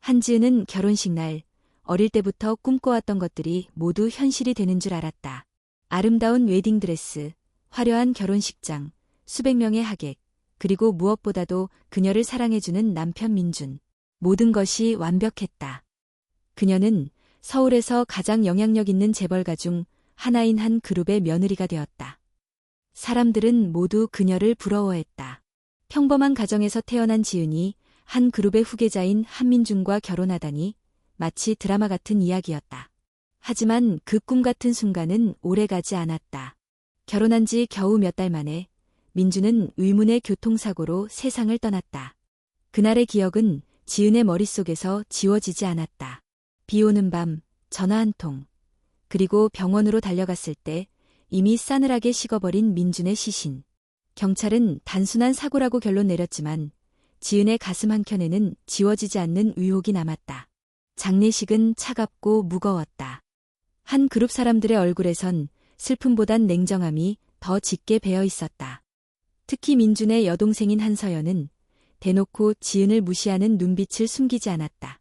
한지은은 결혼식 날 어릴 때부터 꿈꿔왔던 것들이 모두 현실이 되는 줄 알았다. 아름다운 웨딩드레스, 화려한 결혼식장, 수백 명의 하객, 그리고 무엇보다도 그녀를 사랑해주는 남편 민준. 모든 것이 완벽했다. 그녀는 서울에서 가장 영향력 있는 재벌가 중 하나인 한 그룹의 며느리가 되었다. 사람들은 모두 그녀를 부러워했다. 평범한 가정에서 태어난 지은이 한 그룹의 후계자인 한민준과 결혼하다니 마치 드라마 같은 이야기였다. 하지만 그 꿈 같은 순간은 오래가지 않았다. 결혼한 지 겨우 몇 달 만에 민준은 의문의 교통사고로 세상을 떠났다. 그날의 기억은 지은의 머릿속에서 지워지지 않았다. 비 오는 밤, 전화 한 통, 그리고 병원으로 달려갔을 때 이미 싸늘하게 식어버린 민준의 시신. 경찰은 단순한 사고라고 결론 내렸지만 지은의 가슴 한켠에는 지워지지 않는 의혹이 남았다. 장례식은 차갑고 무거웠다. 한 그룹 사람들의 얼굴에선 슬픔보단 냉정함이 더 짙게 배어 있었다. 특히 민준의 여동생인 한서연은 대놓고 지은을 무시하는 눈빛을 숨기지 않았다.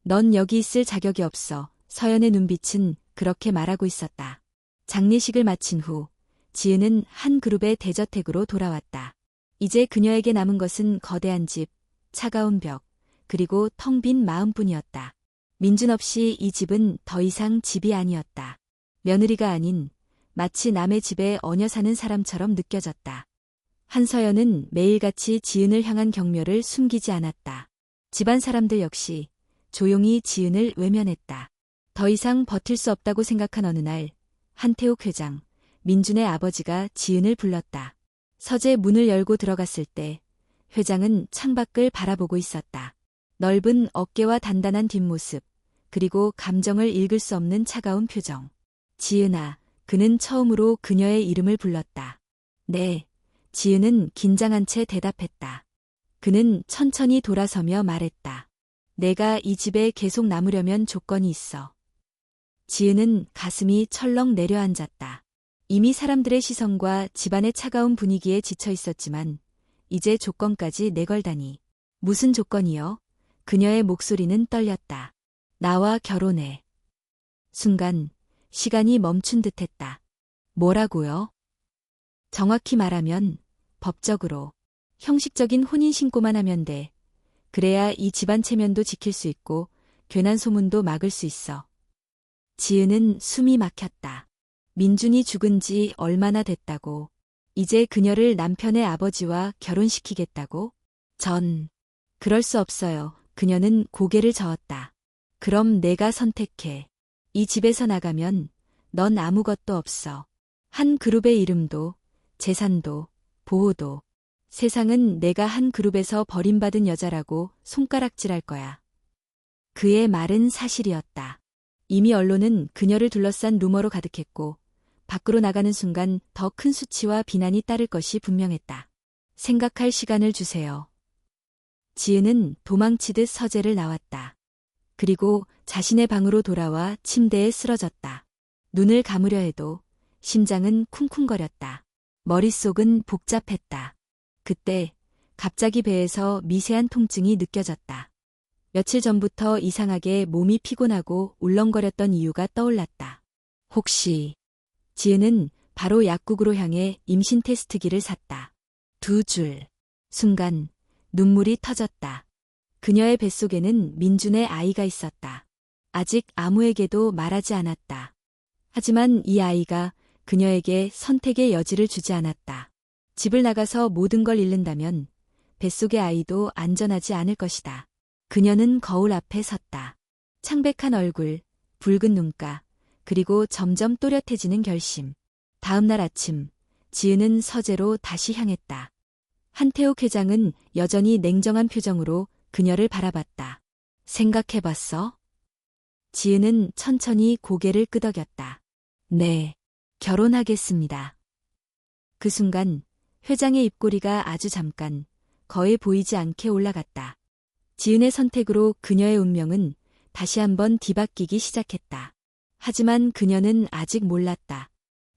넌 여기 있을 자격이 없어. 서연의 눈빛은 그렇게 말하고 있었다. 장례식을 마친 후 지은은 한 그룹의 대저택으로 돌아왔다. 이제 그녀에게 남은 것은 거대한 집, 차가운 벽, 그리고 텅 빈 마음뿐이었다. 민준 없이 이 집은 더 이상 집이 아니었다. 며느리가 아닌 마치 남의 집에 얹혀 사는 사람처럼 느껴졌다. 한서연은 매일같이 지은을 향한 경멸을 숨기지 않았다. 집안 사람들 역시 조용히 지은을 외면했다. 더 이상 버틸 수 없다고 생각한 어느 날 한태욱 회장, 민준의 아버지가 지은을 불렀다. 서재 문을 열고 들어갔을 때 회장은 창밖을 바라보고 있었다. 넓은 어깨와 단단한 뒷모습, 그리고 감정을 읽을 수 없는 차가운 표정. 지은아, 그는 처음으로 그녀의 이름을 불렀다. 네, 지은은 긴장한 채 대답했다. 그는 천천히 돌아서며 말했다. 내가 이 집에 계속 남으려면 조건이 있어. 지은은 가슴이 철렁 내려앉았다. 이미 사람들의 시선과 집안의 차가운 분위기에 지쳐 있었지만 이제 조건까지 내걸다니. 무슨 조건이요? 그녀의 목소리는 떨렸다. 나와 결혼해. 순간 시간이 멈춘 듯했다. 뭐라고요? 정확히 말하면 법적으로 형식적인 혼인신고만 하면 돼. 그래야 이 집안 체면도 지킬 수 있고 괜한 소문도 막을 수 있어. 지은은 숨이 막혔다. 민준이 죽은 지 얼마나 됐다고. 이제 그녀를 남편의 아버지와 결혼시키겠다고? 그럴 수 없어요. 그녀는 고개를 저었다. 그럼 내가 선택해. 이 집에서 나가면 넌 아무것도 없어. 한 그룹의 이름도, 재산도, 보호도. 세상은 내가 한 그룹에서 버림받은 여자라고 손가락질할 거야. 그의 말은 사실이었다. 이미 언론은 그녀를 둘러싼 루머로 가득했고 밖으로 나가는 순간 더 큰 수치와 비난이 따를 것이 분명했다. 생각할 시간을 주세요. 지은은 도망치듯 서재를 나왔다. 그리고 자신의 방으로 돌아와 침대에 쓰러졌다. 눈을 감으려 해도 심장은 쿵쿵거렸다. 머릿속은 복잡했다. 그때 갑자기 배에서 미세한 통증이 느껴졌다. 며칠 전부터 이상하게 몸이 피곤하고 울렁거렸던 이유가 떠올랐다. 혹시 지은은 바로 약국으로 향해 임신 테스트기를 샀다. 2줄. 순간 눈물이 터졌다. 그녀의 뱃속에는 민준의 아이가 있었다. 아직 아무에게도 말하지 않았다. 하지만 이 아이가 그녀에게 선택의 여지를 주지 않았다. 집을 나가서 모든 걸 잃는다면 뱃속의 아이도 안전하지 않을 것이다. 그녀는 거울 앞에 섰다. 창백한 얼굴, 붉은 눈가, 그리고 점점 또렷해지는 결심. 다음 날 아침, 지은은 서재로 다시 향했다. 한태욱 회장은 여전히 냉정한 표정으로 그녀를 바라봤다. 생각해봤어? 지은은 천천히 고개를 끄덕였다. 네, 결혼하겠습니다. 그 순간 회장의 입꼬리가 아주 잠깐, 거의 보이지 않게 올라갔다. 지은의 선택으로 그녀의 운명은 다시 한번 뒤바뀌기 시작했다. 하지만 그녀는 아직 몰랐다.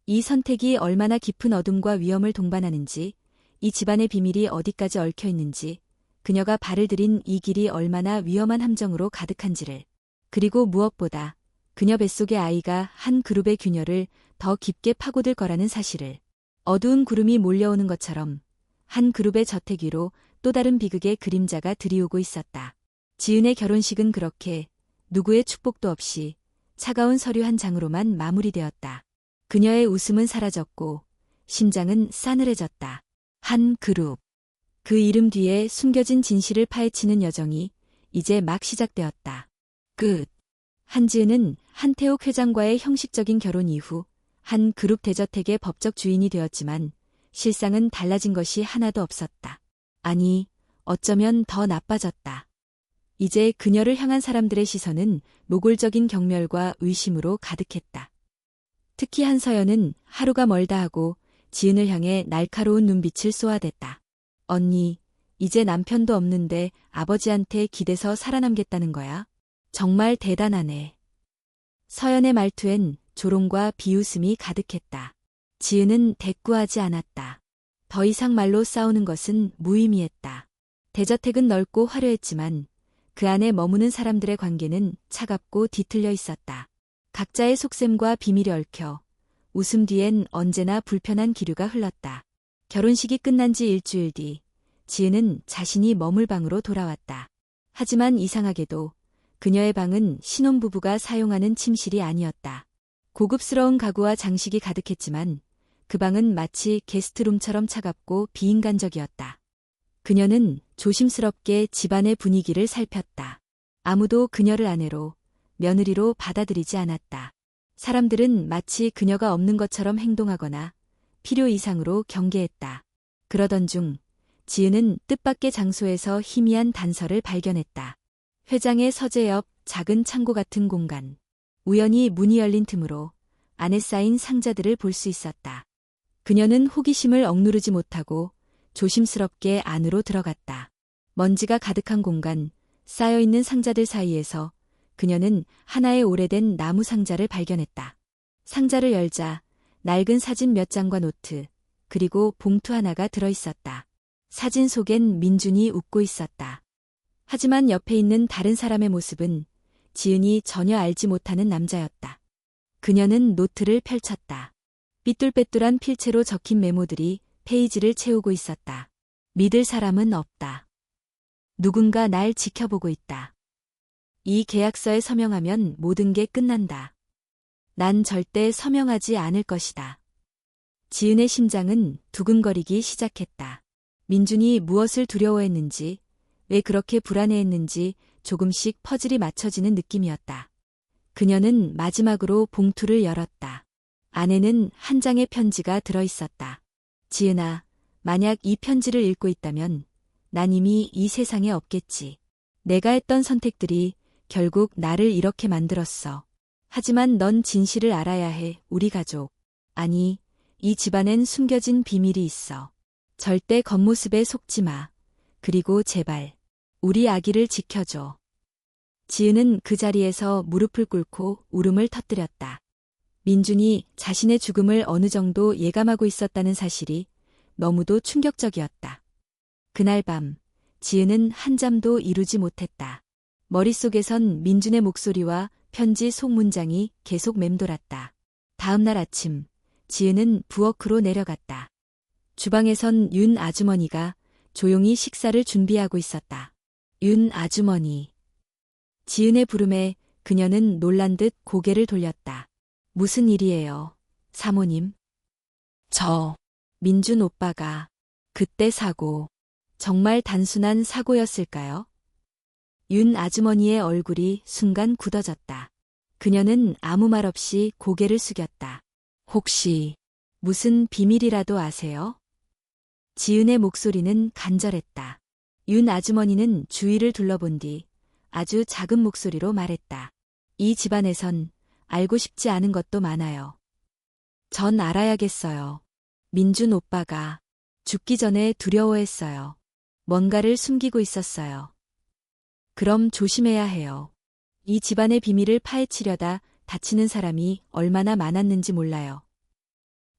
이 선택이 얼마나 깊은 어둠과 위험을 동반하는지, 이 집안의 비밀이 어디까지 얽혀 있는지, 그녀가 발을 들인 이 길이 얼마나 위험한 함정으로 가득한지를. 그리고 무엇보다 그녀 뱃속의 아이가 한 그룹의 균열을 더 깊게 파고들 거라는 사실을. 어두운 구름이 몰려오는 것처럼 한 그룹의 저택 위로 또 다른 비극의 그림자가 들이오고 있었다. 지은의 결혼식은 그렇게 누구의 축복도 없이 차가운 서류 한 장으로만 마무리되었다. 그녀의 웃음은 사라졌고 심장은 싸늘해졌다. 한 그룹. 그 이름 뒤에 숨겨진 진실을 파헤치는 여정이 이제 막 시작되었다. 끝. 한지은은 한태욱 회장과의 형식적인 결혼 이후 한 그룹 대저택의 법적 주인이 되었지만 실상은 달라진 것이 하나도 없었다. 아니, 어쩌면 더 나빠졌다. 이제 그녀를 향한 사람들의 시선은 노골적인 경멸과 의심으로 가득했다. 특히 한서연은 하루가 멀다 하고 지은을 향해 날카로운 눈빛을 쏘아댔다. 언니, 이제 남편도 없는데 아버지한테 기대서 살아남겠다는 거야? 정말 대단하네. 서연의 말투엔 조롱과 비웃음이 가득했다. 지은은 대꾸하지 않았다. 더 이상 말로 싸우는 것은 무의미했다. 대저택은 넓고 화려했지만 그 안에 머무는 사람들의 관계는 차갑고 뒤틀려 있었다. 각자의 속셈과 비밀이 얽혀 웃음 뒤엔 언제나 불편한 기류가 흘렀다. 결혼식이 끝난 지 일주일 뒤 지은은 자신이 머물 방으로 돌아왔다. 하지만 이상하게도 그녀의 방은 신혼부부가 사용하는 침실이 아니었다. 고급스러운 가구와 장식이 가득했지만 그 방은 마치 게스트룸처럼 차갑고 비인간적이었다. 그녀는 조심스럽게 집안의 분위기를 살폈다. 아무도 그녀를 아내로, 며느리로 받아들이지 않았다. 사람들은 마치 그녀가 없는 것처럼 행동하거나 필요 이상으로 경계했다. 그러던 중 지은은 뜻밖의 장소에서 희미한 단서를 발견했다. 회장의 서재 옆 작은 창고 같은 공간. 우연히 문이 열린 틈으로 안에 쌓인 상자들을 볼 수 있었다. 그녀는 호기심을 억누르지 못하고 조심스럽게 안으로 들어갔다. 먼지가 가득한 공간, 쌓여있는 상자들 사이에서 그녀는 하나의 오래된 나무 상자를 발견했다. 상자를 열자 낡은 사진 몇 장과 노트, 그리고 봉투 하나가 들어있었다. 사진 속엔 민준이 웃고 있었다. 하지만 옆에 있는 다른 사람의 모습은 지은이 전혀 알지 못하는 남자였다. 그녀는 노트를 펼쳤다. 삐뚤빼뚤한 필체로 적힌 메모들이 페이지를 채우고 있었다. 믿을 사람은 없다. 누군가 날 지켜보고 있다. 이 계약서에 서명하면 모든 게 끝난다. 난 절대 서명하지 않을 것이다. 지은의 심장은 두근거리기 시작했다. 민준이 무엇을 두려워했는지, 왜 그렇게 불안해했는지 조금씩 퍼즐이 맞춰지는 느낌이었다. 그녀는 마지막으로 봉투를 열었다. 안에는 한 장의 편지가 들어있었다. 지은아, 만약 이 편지를 읽고 있다면 난 이미 이 세상에 없겠지. 내가 했던 선택들이 결국 나를 이렇게 만들었어. 하지만 넌 진실을 알아야 해, 우리 가족. 아니, 이 집안엔 숨겨진 비밀이 있어. 절대 겉모습에 속지 마. 그리고 제발, 우리 아기를 지켜줘. 지은은 그 자리에서 무릎을 꿇고 울음을 터뜨렸다. 민준이 자신의 죽음을 어느 정도 예감하고 있었다는 사실이 너무도 충격적이었다. 그날 밤, 지은은 한잠도 이루지 못했다. 머릿속에선 민준의 목소리와 편지 속 문장이 계속 맴돌았다. 다음 날 아침, 지은은 부엌으로 내려갔다. 주방에선 윤 아주머니가 조용히 식사를 준비하고 있었다. 윤 아주머니. 지은의 부름에 그녀는 놀란 듯 고개를 돌렸다. 무슨 일이에요, 사모님? 민준 오빠가 그때 사고, 정말 단순한 사고였을까요? 윤 아주머니의 얼굴이 순간 굳어졌다. 그녀는 아무 말 없이 고개를 숙였다. 혹시 무슨 비밀이라도 아세요? 지은의 목소리는 간절했다. 윤 아주머니는 주위를 둘러본 뒤 아주 작은 목소리로 말했다. 이 집안에선 알고 싶지 않은 것도 많아요. 전 알아야겠어요. 민준 오빠가 죽기 전에 두려워했어요. 뭔가를 숨기고 있었어요. 그럼 조심해야 해요. 이 집안의 비밀을 파헤치려다 다치는 사람이 얼마나 많았는지 몰라요.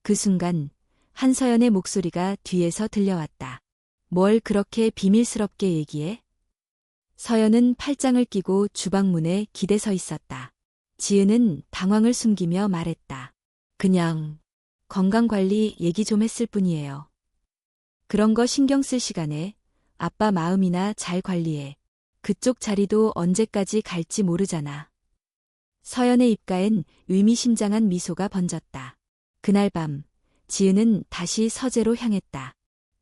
그 순간 한서연의 목소리가 뒤에서 들려왔다. 뭘 그렇게 비밀스럽게 얘기해? 서연은 팔짱을 끼고 주방문에 기대 서 있었다. 지은은 당황을 숨기며 말했다. 그냥 건강관리 얘기 좀 했을 뿐이에요. 그런 거 신경 쓸 시간에 아빠 마음이나 잘 관리해. 그쪽 자리도 언제까지 갈지 모르잖아. 서연의 입가엔 의미심장한 미소가 번졌다. 그날 밤 지은은 다시 서재로 향했다.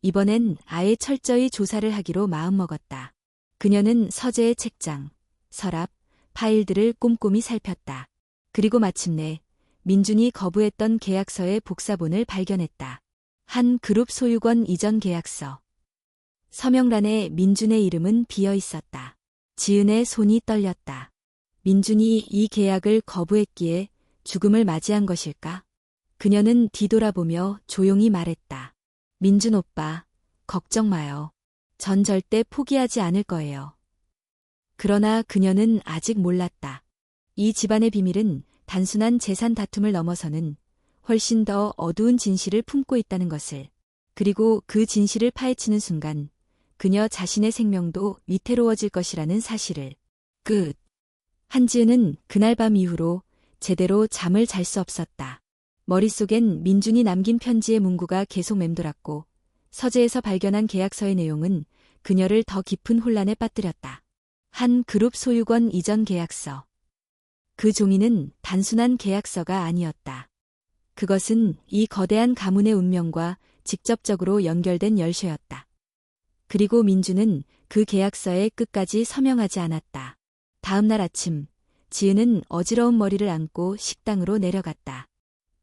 이번엔 아예 철저히 조사를 하기로 마음먹었다. 그녀는 서재의 책장, 서랍, 파일들을 꼼꼼히 살폈다. 그리고 마침내 민준이 거부했던 계약서의 복사본을 발견했다. 한 그룹 소유권 이전 계약서. 서명란에 민준의 이름은 비어 있었다. 지은의 손이 떨렸다. 민준이 이 계약을 거부했기에 죽음을 맞이한 것일까? 그녀는 뒤돌아보며 조용히 말했다. 민준 오빠, 걱정 마요. 전 절대 포기하지 않을 거예요. 그러나 그녀는 아직 몰랐다. 이 집안의 비밀은 단순한 재산 다툼을 넘어서는 훨씬 더 어두운 진실을 품고 있다는 것을. 그리고 그 진실을 파헤치는 순간 그녀 자신의 생명도 위태로워질 것이라는 사실을. 끝. 한지은은 그날 밤 이후로 제대로 잠을 잘 수 없었다. 머릿속엔 민준이 남긴 편지의 문구가 계속 맴돌았고 서재에서 발견한 계약서의 내용은 그녀를 더 깊은 혼란에 빠뜨렸다. 한 그룹 소유권 이전 계약서. 그 종이는 단순한 계약서가 아니었다. 그것은 이 거대한 가문의 운명과 직접적으로 연결된 열쇠였다. 그리고 민준은 그 계약서에 끝까지 서명하지 않았다. 다음 날 아침, 지은은 어지러운 머리를 안고 식당으로 내려갔다.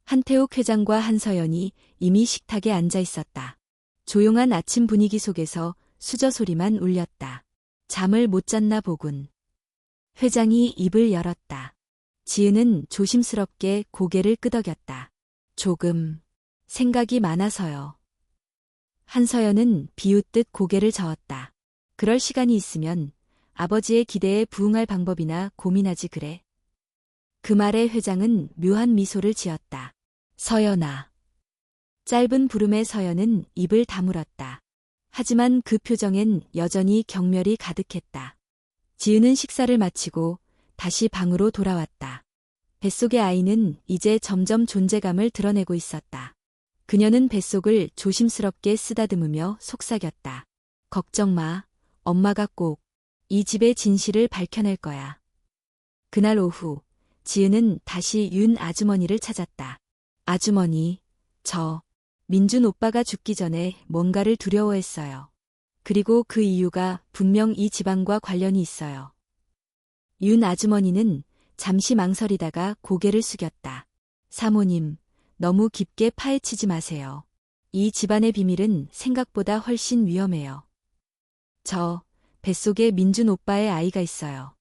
한태욱 회장과 한서연이 이미 식탁에 앉아 있었다. 조용한 아침 분위기 속에서 수저 소리만 울렸다. 잠을 못 잤나 보군. 회장이 입을 열었다. 지은은 조심스럽게 고개를 끄덕였다. 조금 생각이 많아서요. 한서연은 비웃듯 고개를 저었다. 그럴 시간이 있으면 아버지의 기대에 부응할 방법이나 고민하지 그래. 그 말에 회장은 묘한 미소를 지었다. 서연아. 짧은 부름에 서연은 입을 다물었다. 하지만 그 표정엔 여전히 경멸이 가득했다. 지은은 식사를 마치고 다시 방으로 돌아왔다. 뱃속의 아이는 이제 점점 존재감을 드러내고 있었다. 그녀는 뱃속을 조심스럽게 쓰다듬으며 속삭였다. 걱정 마. 엄마가 꼭 이 집의 진실을 밝혀낼 거야. 그날 오후, 지은은 다시 윤 아주머니를 찾았다. 아주머니, 민준 오빠가 죽기 전에 뭔가를 두려워했어요. 그리고 그 이유가 분명 이 집안과 관련이 있어요. 윤 아주머니는 잠시 망설이다가 고개를 숙였다. 사모님, 너무 깊게 파헤치지 마세요. 이 집안의 비밀은 생각보다 훨씬 위험해요. 뱃속에 민준 오빠의 아이가 있어요.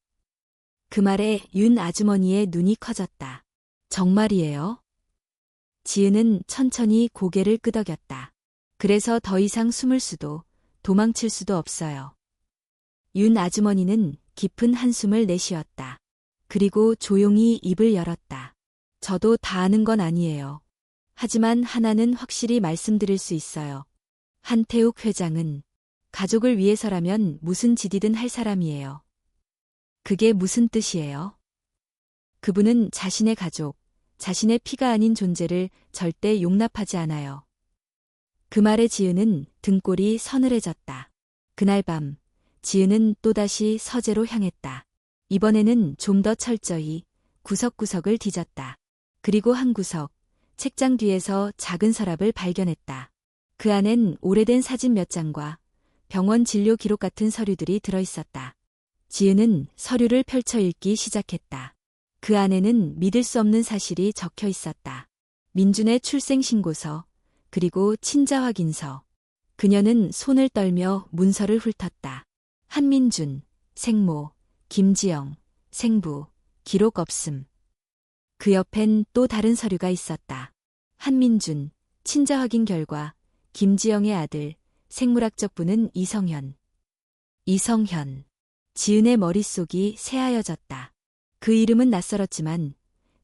그 말에 윤 아주머니의 눈이 커졌다. 정말이에요? 지은은 천천히 고개를 끄덕였다. 그래서 더 이상 숨을 수도 도망칠 수도 없어요. 윤 아주머니는 깊은 한숨을 내쉬었다. 그리고 조용히 입을 열었다. 저도 다 아는 건 아니에요. 하지만 하나는 확실히 말씀드릴 수 있어요. 한태욱 회장은 가족을 위해서라면 무슨 짓이든 할 사람이에요. 그게 무슨 뜻이에요? 그분은 자신의 가족, 자신의 피가 아닌 존재를 절대 용납하지 않아요. 그 말에 지은은 등골이 서늘해졌다. 그날 밤, 지은은 또다시 서재로 향했다. 이번에는 좀 더 철저히 구석구석을 뒤졌다. 그리고 한 구석, 책장 뒤에서 작은 서랍을 발견했다. 그 안엔 오래된 사진 몇 장과 병원 진료 기록 같은 서류들이 들어있었다. 지은은 서류를 펼쳐 읽기 시작했다. 그 안에는 믿을 수 없는 사실이 적혀 있었다. 민준의 출생신고서, 그리고 친자 확인서. 그녀는 손을 떨며 문서를 훑었다. 한민준, 생모, 김지영, 생부, 기록 없음. 그 옆엔 또 다른 서류가 있었다. 한민준, 친자 확인 결과, 김지영의 아들, 생물학적 부는 이성현. 지은의 머릿속이 새하여졌다. 그 이름은 낯설었지만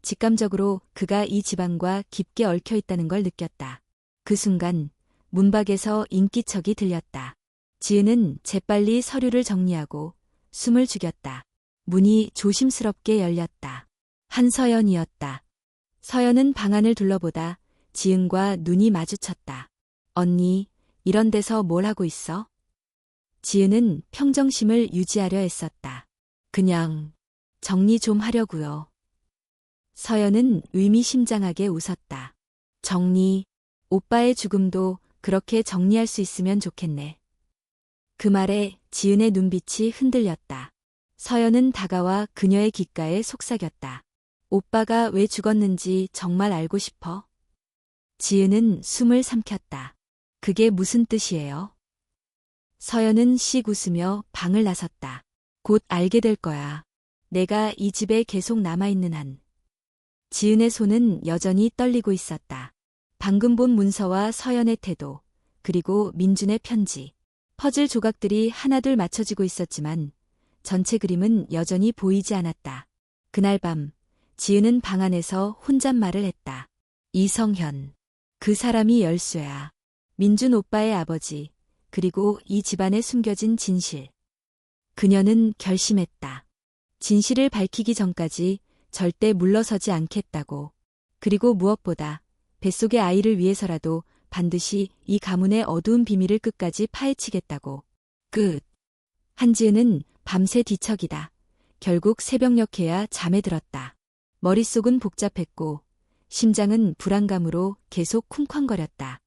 직감적으로 그가 이 집안과 깊게 얽혀 있다는 걸 느꼈다. 그 순간 문밖에서 인기척이 들렸다. 지은은 재빨리 서류를 정리하고 숨을 죽였다. 문이 조심스럽게 열렸다. 한서연이었다. 서연은 방 안을 둘러보다 지은과 눈이 마주쳤다. 언니, 이런 데서 뭘 하고 있어? 지은은 평정심을 유지하려 애썼다. 그냥 정리 좀 하려고요. 서연은 의미심장하게 웃었다. 정리, 오빠의 죽음도 그렇게 정리할 수 있으면 좋겠네. 그 말에 지은의 눈빛이 흔들렸다. 서연은 다가와 그녀의 귓가에 속삭였다. 오빠가 왜 죽었는지 정말 알고 싶어? 지은은 숨을 삼켰다. 그게 무슨 뜻이에요? 서연은 씩 웃으며 방을 나섰다. 곧 알게 될 거야. 내가 이 집에 계속 남아있는 한. 지은의 손은 여전히 떨리고 있었다. 방금 본 문서와 서연의 태도, 그리고 민준의 편지. 퍼즐 조각들이 하나둘 맞춰지고 있었지만 전체 그림은 여전히 보이지 않았다. 그날 밤 지은은 방 안에서 혼잣말을 했다. 이성현. 그 사람이 열쇠야. 민준 오빠의 아버지, 그리고 이 집안에 숨겨진 진실. 그녀는 결심했다. 진실을 밝히기 전까지 절대 물러서지 않겠다고. 그리고 무엇보다 뱃속의 아이를 위해서라도 반드시 이 가문의 어두운 비밀을 끝까지 파헤치겠다고. 끝. 한지은은 밤새 뒤척이다. 결국 새벽녘에야 잠에 들었다. 머릿속은 복잡했고 심장은 불안감으로 계속 쿵쾅거렸다.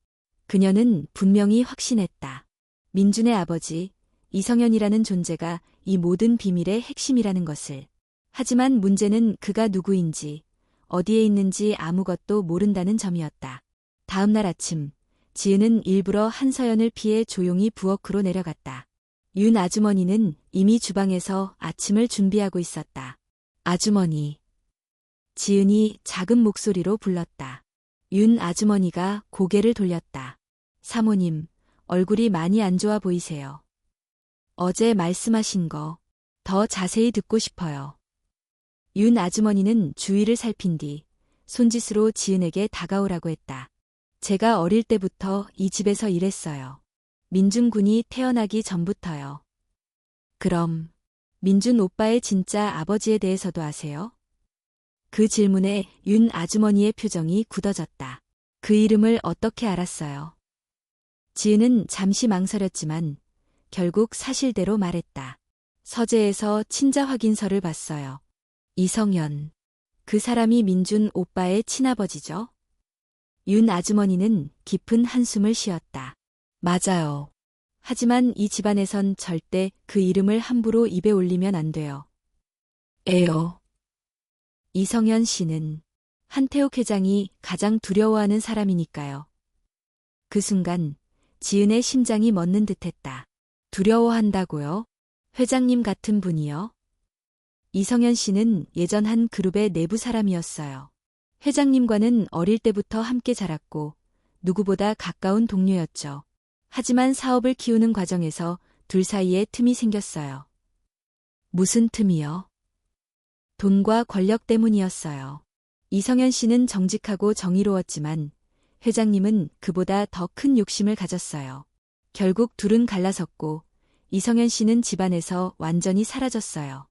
그녀는 분명히 확신했다. 민준의 아버지, 이성현이라는 존재가 이 모든 비밀의 핵심이라는 것을. 하지만 문제는 그가 누구인지, 어디에 있는지 아무것도 모른다는 점이었다. 다음 날 아침, 지은은 일부러 한서연을 피해 조용히 부엌으로 내려갔다. 윤 아주머니는 이미 주방에서 아침을 준비하고 있었다. 아주머니. 지은이 작은 목소리로 불렀다. 윤 아주머니가 고개를 돌렸다. 사모님, 얼굴이 많이 안 좋아 보이세요. 어제 말씀하신 거 더 자세히 듣고 싶어요. 윤 아주머니는 주위를 살핀 뒤 손짓으로 지은에게 다가오라고 했다. 제가 어릴 때부터 이 집에서 일했어요. 민준 군이 태어나기 전부터요. 그럼 민준 오빠의 진짜 아버지에 대해서도 아세요? 그 질문에 윤 아주머니의 표정이 굳어졌다. 그 이름을 어떻게 알았어요? 지은은 잠시 망설였지만 결국 사실대로 말했다. 서재에서 친자 확인서를 봤어요. 이성현. 그 사람이 민준 오빠의 친아버지죠? 윤 아주머니는 깊은 한숨을 쉬었다. 맞아요. 하지만 이 집안에선 절대 그 이름을 함부로 입에 올리면 안 돼요. 에요. 이성현 씨는 한태욱 회장이 가장 두려워하는 사람이니까요. 그 순간 지은의 심장이 멎는 듯했다. 두려워한다고요? 회장님 같은 분이요? 이성현 씨는 예전 한 그룹의 내부 사람이었어요. 회장님과는 어릴 때부터 함께 자랐고 누구보다 가까운 동료였죠. 하지만 사업을 키우는 과정에서 둘 사이에 틈이 생겼어요. 무슨 틈이요? 돈과 권력 때문이었어요. 이성현 씨는 정직하고 정의로웠지만 회장님은 그보다 더 큰 욕심을 가졌어요. 결국 둘은 갈라섰고 이성현 씨는 집안에서 완전히 사라졌어요.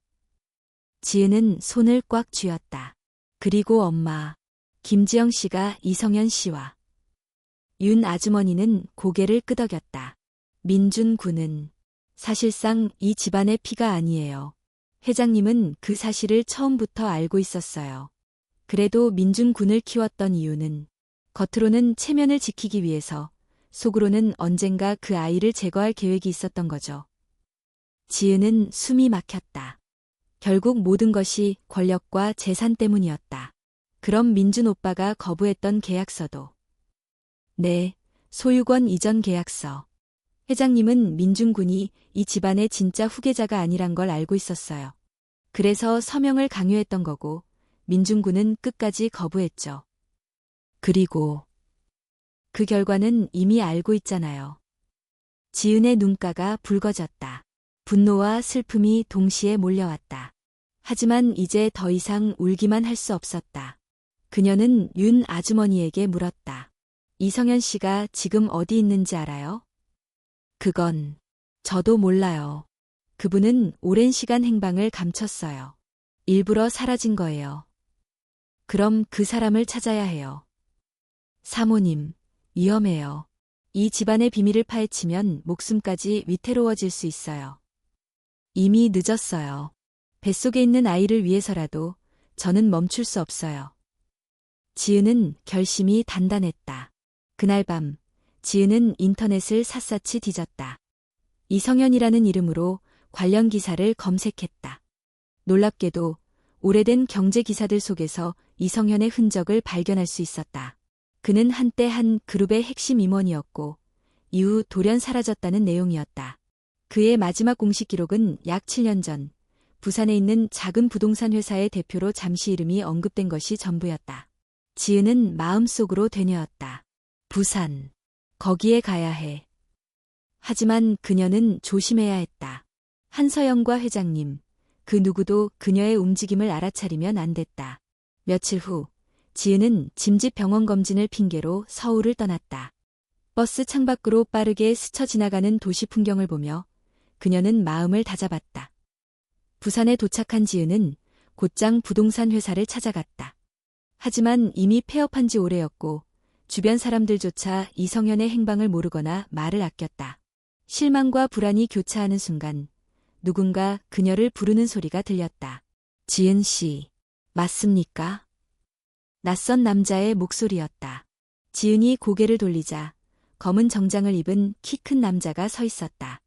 지은은 손을 꽉 쥐었다. 그리고 엄마, 김지영 씨가 이성현 씨와 윤 아주머니는 고개를 끄덕였다. 민준 군은 사실상 이 집안의 피가 아니에요. 회장님은 그 사실을 처음부터 알고 있었어요. 그래도 민준 군을 키웠던 이유는 겉으로는 체면을 지키기 위해서 속으로는 언젠가 그 아이를 제거할 계획이 있었던 거죠. 지은은 숨이 막혔다. 결국 모든 것이 권력과 재산 때문이었다. 그럼 민준 오빠가 거부했던 계약서도. 네, 소유권 이전 계약서. 회장님은 민준 군이 이 집안의 진짜 후계자가 아니란 걸 알고 있었어요. 그래서 서명을 강요했던 거고 민준 군은 끝까지 거부했죠. 그리고 그 결과는 이미 알고 있잖아요. 지은의 눈가가 붉어졌다. 분노와 슬픔이 동시에 몰려왔다. 하지만 이제 더 이상 울기만 할 수 없었다. 그녀는 윤 아주머니에게 물었다. 이성현 씨가 지금 어디 있는지 알아요? 그건 저도 몰라요. 그분은 오랜 시간 행방을 감췄어요. 일부러 사라진 거예요. 그럼 그 사람을 찾아야 해요. 사모님, 위험해요. 이 집안의 비밀을 파헤치면 목숨까지 위태로워질 수 있어요. 이미 늦었어요. 뱃속에 있는 아이를 위해서라도 저는 멈출 수 없어요. 지은은 결심이 단단했다. 그날 밤, 지은은 인터넷을 샅샅이 뒤졌다. 이성현이라는 이름으로 관련 기사를 검색했다. 놀랍게도 오래된 경제 기사들 속에서 이성현의 흔적을 발견할 수 있었다. 그는 한때 한 그룹의 핵심 임원이었고 이후 돌연 사라졌다는 내용이었다. 그의 마지막 공식 기록은 약 7년 전 부산에 있는 작은 부동산 회사의 대표로 잠시 이름이 언급된 것이 전부였다. 지은은 마음속으로 되뇌었다. 부산. 거기에 가야 해. 하지만 그녀는 조심해야 했다. 한서영과 회장님, 그 누구도 그녀의 움직임을 알아차리면 안 됐다. 며칠 후, 지은은 짐집 병원 검진을 핑계로 서울을 떠났다. 버스 창밖으로 빠르게 스쳐 지나가는 도시 풍경을 보며 그녀는 마음을 다잡았다. 부산에 도착한 지은은 곧장 부동산 회사를 찾아갔다. 하지만 이미 폐업한 지 오래였고 주변 사람들조차 이성현의 행방을 모르거나 말을 아꼈다. 실망과 불안이 교차하는 순간 누군가 그녀를 부르는 소리가 들렸다. 지은 씨, 맞습니까? 낯선 남자의 목소리였다. 지은이 고개를 돌리자 검은 정장을 입은 키 큰 남자가 서 있었다.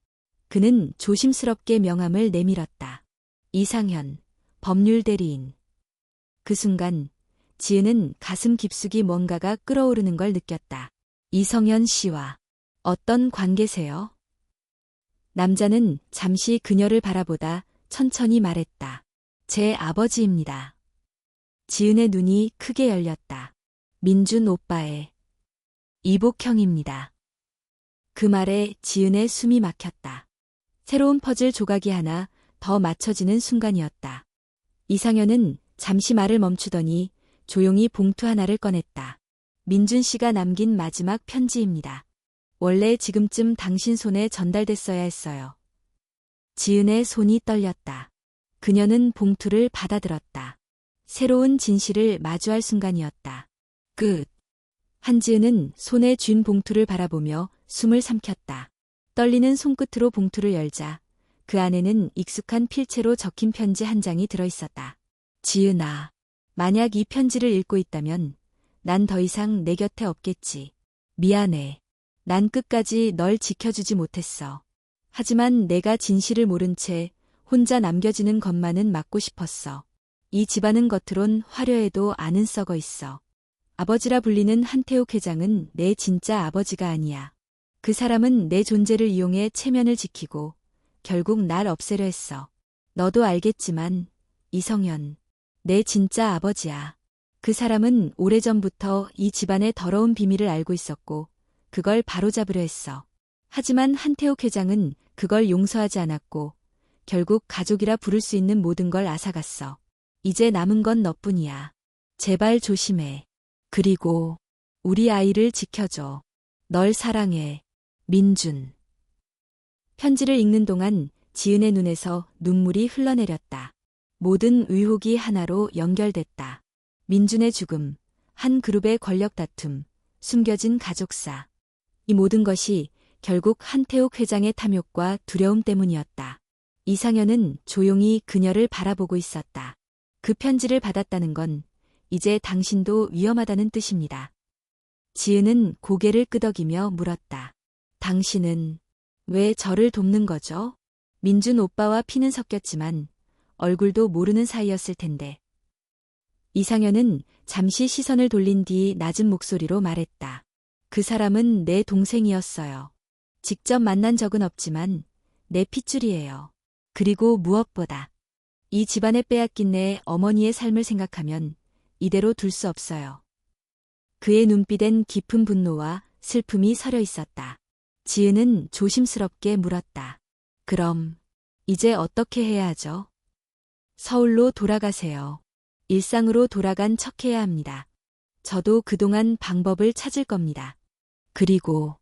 그는 조심스럽게 명함을 내밀었다. 이상현, 법률 대리인. 그 순간 지은은 가슴 깊숙이 뭔가가 끓어오르는 걸 느꼈다. 이성현 씨와 어떤 관계세요? 남자는 잠시 그녀를 바라보다 천천히 말했다. 제 아버지입니다. 지은의 눈이 크게 열렸다. 민준 오빠의 이복형입니다. 그 말에 지은의 숨이 막혔다. 새로운 퍼즐 조각이 하나 더 맞춰지는 순간이었다. 이상현은 잠시 말을 멈추더니 조용히 봉투 하나를 꺼냈다. 민준 씨가 남긴 마지막 편지입니다. 원래 지금쯤 당신 손에 전달됐어야 했어요. 지은의 손이 떨렸다. 그녀는 봉투를 받아들었다. 새로운 진실을 마주할 순간이었다. 끝. 한지은은 손에 쥔 봉투를 바라보며 숨을 삼켰다. 떨리는 손끝으로 봉투를 열자 그 안에는 익숙한 필체로 적힌 편지 한 장이 들어있었다. 지은아, 만약 이 편지를 읽고 있다면 난 더 이상 내 곁에 없겠지. 미안해. 난 끝까지 널 지켜주지 못했어. 하지만 내가 진실을 모른 채 혼자 남겨지는 것만은 막고 싶었어. 이 집안은 겉으론 화려해도 안은 썩어 있어. 아버지라 불리는 한태욱 회장은 내 진짜 아버지가 아니야. 그 사람은 내 존재를 이용해 체면을 지키고 결국 날 없애려 했어. 너도 알겠지만 이성현, 내 진짜 아버지야. 그 사람은 오래전부터 이 집안의 더러운 비밀을 알고 있었고 그걸 바로잡으려 했어. 하지만 한태욱 회장은 그걸 용서하지 않았고 결국 가족이라 부를 수 있는 모든 걸 앗아갔어. 이제 남은 건 너뿐이야. 제발 조심해. 그리고 우리 아이를 지켜줘. 널 사랑해. 민준. 편지를 읽는 동안 지은의 눈에서 눈물이 흘러내렸다. 모든 의혹이 하나로 연결됐다. 민준의 죽음, 한 그룹의 권력 다툼, 숨겨진 가족사. 이 모든 것이 결국 한태욱 회장의 탐욕과 두려움 때문이었다. 이상현은 조용히 그녀를 바라보고 있었다. 그 편지를 받았다는 건 이제 당신도 위험하다는 뜻입니다. 지은은 고개를 끄덕이며 물었다. 당신은 왜 저를 돕는 거죠? 민준 오빠와 피는 섞였지만 얼굴도 모르는 사이였을 텐데. 이상현은 잠시 시선을 돌린 뒤 낮은 목소리로 말했다. 그 사람은 내 동생이었어요. 직접 만난 적은 없지만 내 핏줄이에요. 그리고 무엇보다 이 집안에 빼앗긴 내 어머니의 삶을 생각하면 이대로 둘 수 없어요. 그의 눈빛엔 깊은 분노와 슬픔이 서려 있었다. 지은은 조심스럽게 물었다. 그럼 이제 어떻게 해야 하죠? 서울로 돌아가세요. 일상으로 돌아간 척해야 합니다. 저도 그동안 방법을 찾을 겁니다. 그리고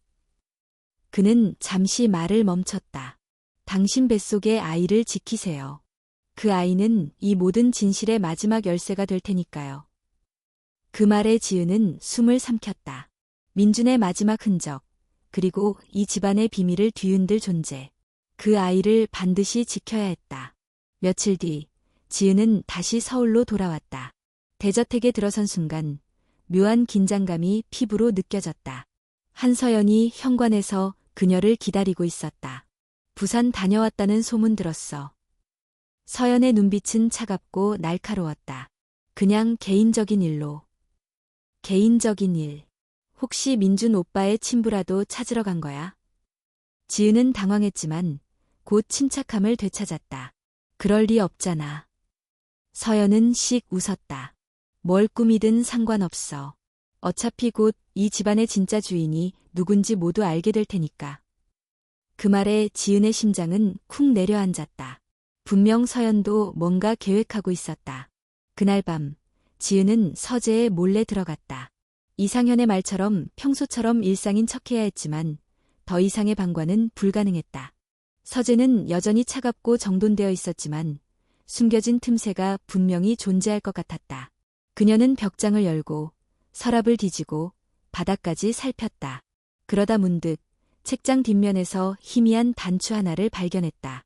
그는 잠시 말을 멈췄다. 당신 뱃속의 아이를 지키세요. 그 아이는 이 모든 진실의 마지막 열쇠가 될 테니까요. 그 말에 지은은 숨을 삼켰다. 민준의 마지막 흔적, 그리고 이 집안의 비밀을 뒤흔들 존재. 그 아이를 반드시 지켜야 했다. 며칠 뒤, 지은은 다시 서울로 돌아왔다. 대저택에 들어선 순간, 묘한 긴장감이 피부로 느껴졌다. 한서연이 현관에서 그녀를 기다리고 있었다. 부산 다녀왔다는 소문 들었어. 서연의 눈빛은 차갑고 날카로웠다. 그냥 개인적인 일로. 개인적인 일. 혹시 민준 오빠의 친부라도 찾으러 간 거야? 지은은 당황했지만 곧 침착함을 되찾았다. 그럴 리 없잖아. 서연은 씩 웃었다. 뭘 꾸미든 상관없어. 어차피 곧 이 집안의 진짜 주인이 누군지 모두 알게 될 테니까. 그 말에 지은의 심장은 쿵 내려앉았다. 분명 서연도 뭔가 계획하고 있었다. 그날 밤, 지은은 서재에 몰래 들어갔다. 이상현의 말처럼 평소처럼 일상인 척해야 했지만 더 이상의 방관은 불가능했다. 서재는 여전히 차갑고 정돈되어 있었지만 숨겨진 틈새가 분명히 존재할 것 같았다. 그녀는 벽장을 열고 서랍을 뒤지고 바닥까지 살폈다. 그러다 문득 책장 뒷면에서 희미한 단추 하나를 발견했다.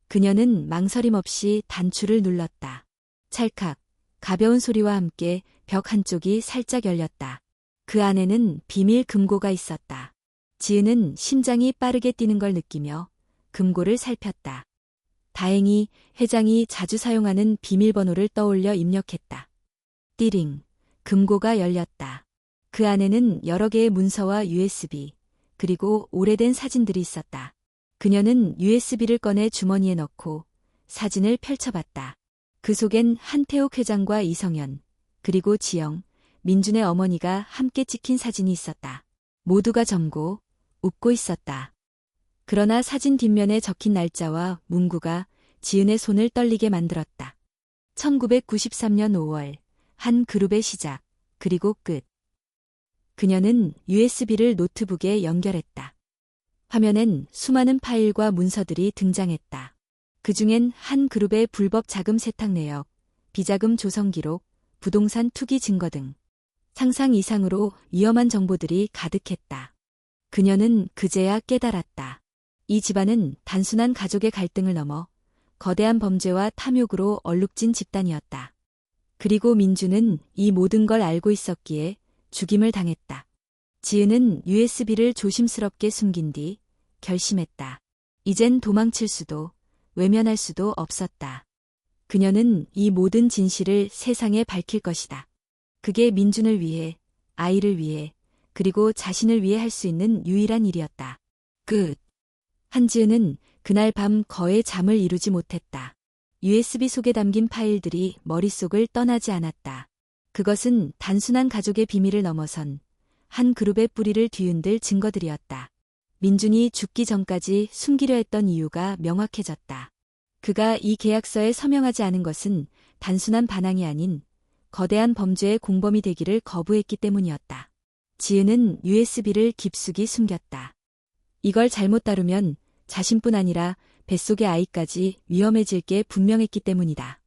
그녀는 망설임 없이 단추를 눌렀다. 찰칵, 가벼운 소리와 함께 벽 한쪽이 살짝 열렸다. 그 안에는 비밀 금고가 있었다. 지은은 심장이 빠르게 뛰는 걸 느끼며 금고를 살폈다. 다행히 회장이 자주 사용하는 비밀번호를 떠올려 입력했다. 띠링, 금고가 열렸다. 그 안에는 여러 개의 문서와 USB, 그리고 오래된 사진들이 있었다. 그녀는 USB를 꺼내 주머니에 넣고 사진을 펼쳐봤다. 그 속엔 한태욱 회장과 이성현, 그리고 지영, 민준의 어머니가 함께 찍힌 사진이 있었다. 모두가 젊고 웃고 있었다. 그러나 사진 뒷면에 적힌 날짜와 문구가 지은의 손을 떨리게 만들었다. 1993년 5월, 한 그룹의 시작, 그리고 끝. 그녀는 USB를 노트북에 연결했다. 화면엔 수많은 파일과 문서들이 등장했다. 그중엔 한 그룹의 불법 자금 세탁 내역, 비자금 조성 기록, 부동산 투기 증거 등 상상 이상으로 위험한 정보들이 가득했다. 그녀는 그제야 깨달았다. 이 집안은 단순한 가족의 갈등을 넘어 거대한 범죄와 탐욕으로 얼룩진 집단이었다. 그리고 민주는 이 모든 걸 알고 있었기에 죽임을 당했다. 지은은 USB를 조심스럽게 숨긴 뒤 결심했다. 이젠 도망칠 수도 외면할 수도 없었다. 그녀는 이 모든 진실을 세상에 밝힐 것이다. 그게 민준을 위해, 아이를 위해, 그리고 자신을 위해 할 수 있는 유일한 일이었다. 끝. 한지은은 그날 밤 거의 잠을 이루지 못했다. USB 속에 담긴 파일들이 머릿속을 떠나지 않았다. 그것은 단순한 가족의 비밀을 넘어선 한 그룹의 뿌리를 뒤흔들 증거들이었다. 민준이 죽기 전까지 숨기려 했던 이유가 명확해졌다. 그가 이 계약서에 서명하지 않은 것은 단순한 반항이 아닌 거대한 범죄의 공범이 되기를 거부했기 때문이었다. 지은은 USB를 깊숙이 숨겼다. 이걸 잘못 다루면 자신뿐 아니라 뱃속의 아이까지 위험해질 게 분명했기 때문이다.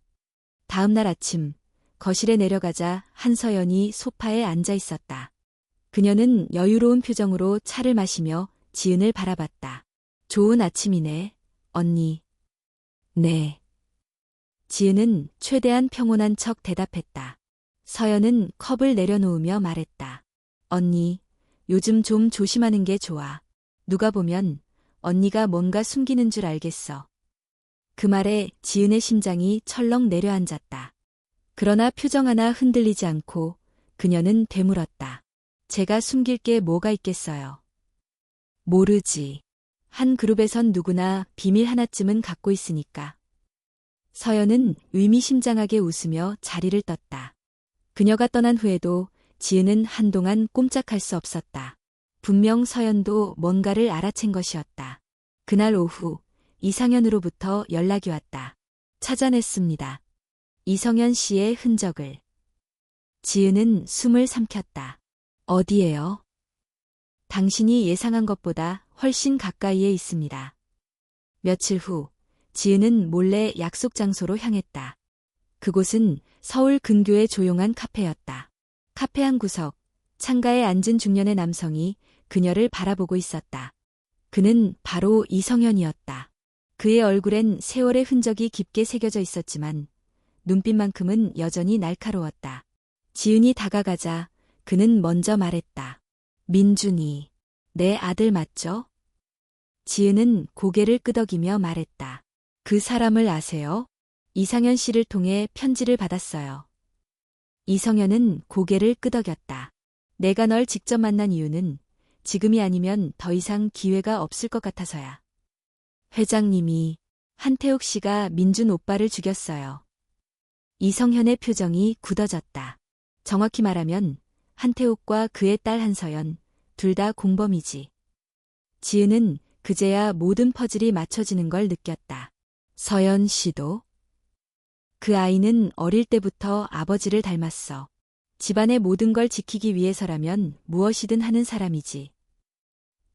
다음 날 아침, 거실에 내려가자 한서연이 소파에 앉아 있었다. 그녀는 여유로운 표정으로 차를 마시며 지은을 바라봤다. 좋은 아침이네, 언니. 네. 지은은 최대한 평온한 척 대답했다. 서연은 컵을 내려놓으며 말했다. 언니, 요즘 좀 조심하는 게 좋아. 누가 보면 언니가 뭔가 숨기는 줄 알겠어. 그 말에 지은의 심장이 철렁 내려앉았다. 그러나 표정 하나 흔들리지 않고 그녀는 되물었다. 제가 숨길 게 뭐가 있겠어요. 모르지. 한 그룹에선 누구나 비밀 하나쯤은 갖고 있으니까. 서연은 의미심장하게 웃으며 자리를 떴다. 그녀가 떠난 후에도 지은은 한동안 꼼짝할 수 없었다. 분명 서연도 뭔가를 알아챈 것이었다. 그날 오후 이상현으로부터 연락이 왔다. 찾아냈습니다. 이성현 씨의 흔적을. 지은은 숨을 삼켰다. 어디에요? 당신이 예상한 것보다 훨씬 가까이에 있습니다. 며칠 후 지은은 몰래 약속 장소로 향했다. 그곳은 서울 근교의 조용한 카페였다. 카페 한 구석, 창가에 앉은 중년의 남성이 그녀를 바라보고 있었다. 그는 바로 이성현이었다. 그의 얼굴엔 세월의 흔적이 깊게 새겨져 있었지만 눈빛만큼은 여전히 날카로웠다. 지은이 다가가자 그는 먼저 말했다. 민준이, 내 아들 맞죠? 지은은 고개를 끄덕이며 말했다. 그 사람을 아세요? 이상현 씨를 통해 편지를 받았어요. 이성현은 고개를 끄덕였다. 내가 널 직접 만난 이유는 지금이 아니면 더 이상 기회가 없을 것 같아서야. 회장님이, 한태욱 씨가 민준 오빠를 죽였어요. 이성현의 표정이 굳어졌다. 정확히 말하면 한태욱과 그의 딸 한서연, 둘 다 공범이지. 지은은 그제야 모든 퍼즐이 맞춰지는 걸 느꼈다. 서연 씨도? 그 아이는 어릴 때부터 아버지를 닮았어. 집안의 모든 걸 지키기 위해서라면 무엇이든 하는 사람이지.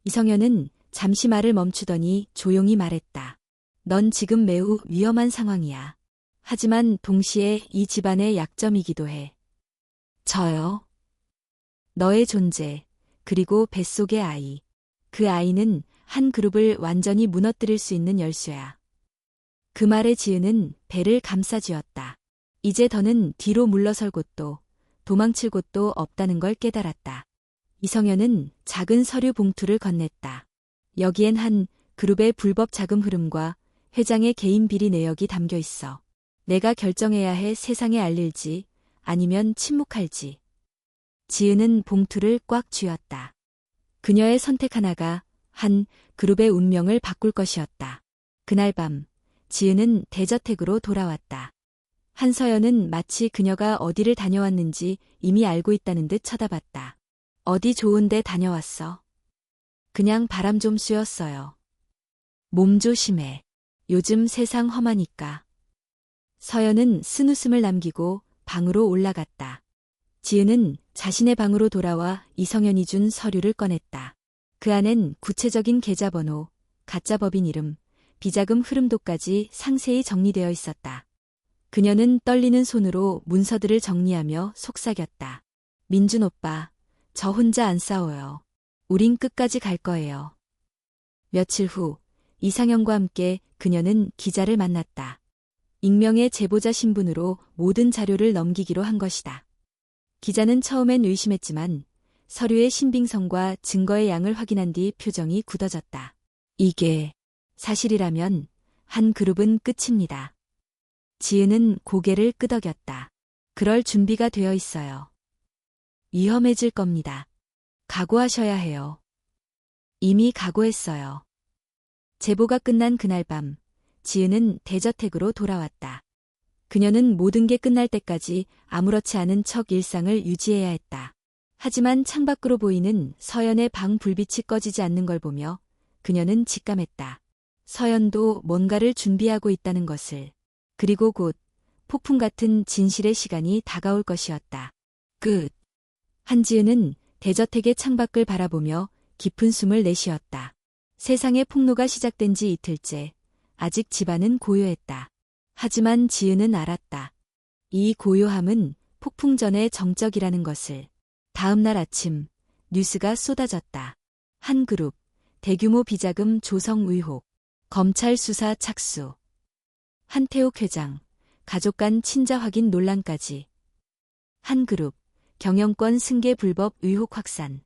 이성현은 잠시 말을 멈추더니 조용히 말했다. 넌 지금 매우 위험한 상황이야. 하지만 동시에 이 집안의 약점이기도 해. 저요? 너의 존재, 그리고 뱃속의 아이. 그 아이는 한 그룹을 완전히 무너뜨릴 수 있는 열쇠야. 그 말에 지은은 배를 감싸쥐었다. 이제 더는 뒤로 물러설 곳도 도망칠 곳도 없다는 걸 깨달았다. 이성현은 작은 서류 봉투를 건넸다. 여기엔 한 그룹의 불법 자금 흐름과 회장의 개인 비리 내역이 담겨 있어. 내가 결정해야 해 세상에 알릴지 아니면 침묵할지. 지은은 봉투를 꽉 쥐었다. 그녀의 선택 하나가 한 그룹의 운명을 바꿀 것이었다. 그날 밤 지은은 대저택으로 돌아왔다. 한서연은 마치 그녀가 어디를 다녀왔는지 이미 알고 있다는 듯 쳐다봤다. 어디 좋은데 다녀왔어? 그냥 바람 좀 쐬었어요. 몸 조심해. 요즘 세상 험하니까. 서연은 쓴웃음을 남기고 방으로 올라갔다. 지은은 자신의 방으로 돌아와 이성현이 준 서류를 꺼냈다. 그 안엔 구체적인 계좌번호, 가짜 법인 이름, 비자금 흐름도까지 상세히 정리되어 있었다. 그녀는 떨리는 손으로 문서들을 정리하며 속삭였다. 민준 오빠, 저 혼자 안 싸워요. 우린 끝까지 갈 거예요. 며칠 후 이상현과 함께 그녀는 기자를 만났다. 익명의 제보자 신분으로 모든 자료를 넘기기로 한 것이다. 기자는 처음엔 의심했지만 서류의 신빙성과 증거의 양을 확인한 뒤 표정이 굳어졌다. 이게 사실이라면 한 그룹은 끝입니다. 지은은 고개를 끄덕였다. 그럴 준비가 되어 있어요. 위험해질 겁니다. 각오하셔야 해요. 이미 각오했어요. 제보가 끝난 그날 밤, 지은은 대저택으로 돌아왔다. 그녀는 모든 게 끝날 때까지 아무렇지 않은 척 일상을 유지해야 했다. 하지만 창밖으로 보이는 서연의 방 불빛이 꺼지지 않는 걸 보며 그녀는 직감했다. 서연도 뭔가를 준비하고 있다는 것을. 그리고 곧 폭풍 같은 진실의 시간이 다가올 것이었다. 끝. 한지은은 대저택의 창밖을 바라보며 깊은 숨을 내쉬었다. 세상의 폭로가 시작된 지 이틀째. 아직 집안은 고요했다. 하지만 지은은 알았다. 이 고요함은 폭풍 전의 정적이라는 것을. 다음 날 아침 뉴스가 쏟아졌다. 한 그룹, 대규모 비자금 조성 의혹, 검찰 수사 착수. 한태욱 회장, 가족 간 친자 확인 논란까지. 한 그룹, 경영권 승계 불법 의혹 확산.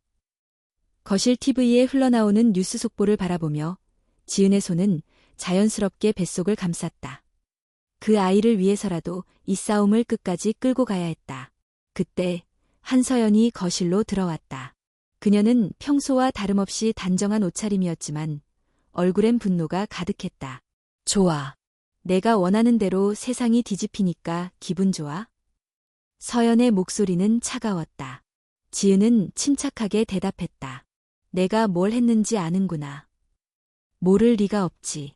거실 TV에 흘러나오는 뉴스 속보를 바라보며 지은의 손은 자연스럽게 뱃속을 감쌌다. 그 아이를 위해서라도 이 싸움을 끝까지 끌고 가야 했다. 그때 한서연이 거실로 들어왔다. 그녀는 평소와 다름없이 단정한 옷차림이었지만 얼굴엔 분노가 가득했다. 좋아. 내가 원하는 대로 세상이 뒤집히니까 기분 좋아? 서연의 목소리는 차가웠다. 지은은 침착하게 대답했다. 내가 뭘 했는지 아는구나. 모를 리가 없지.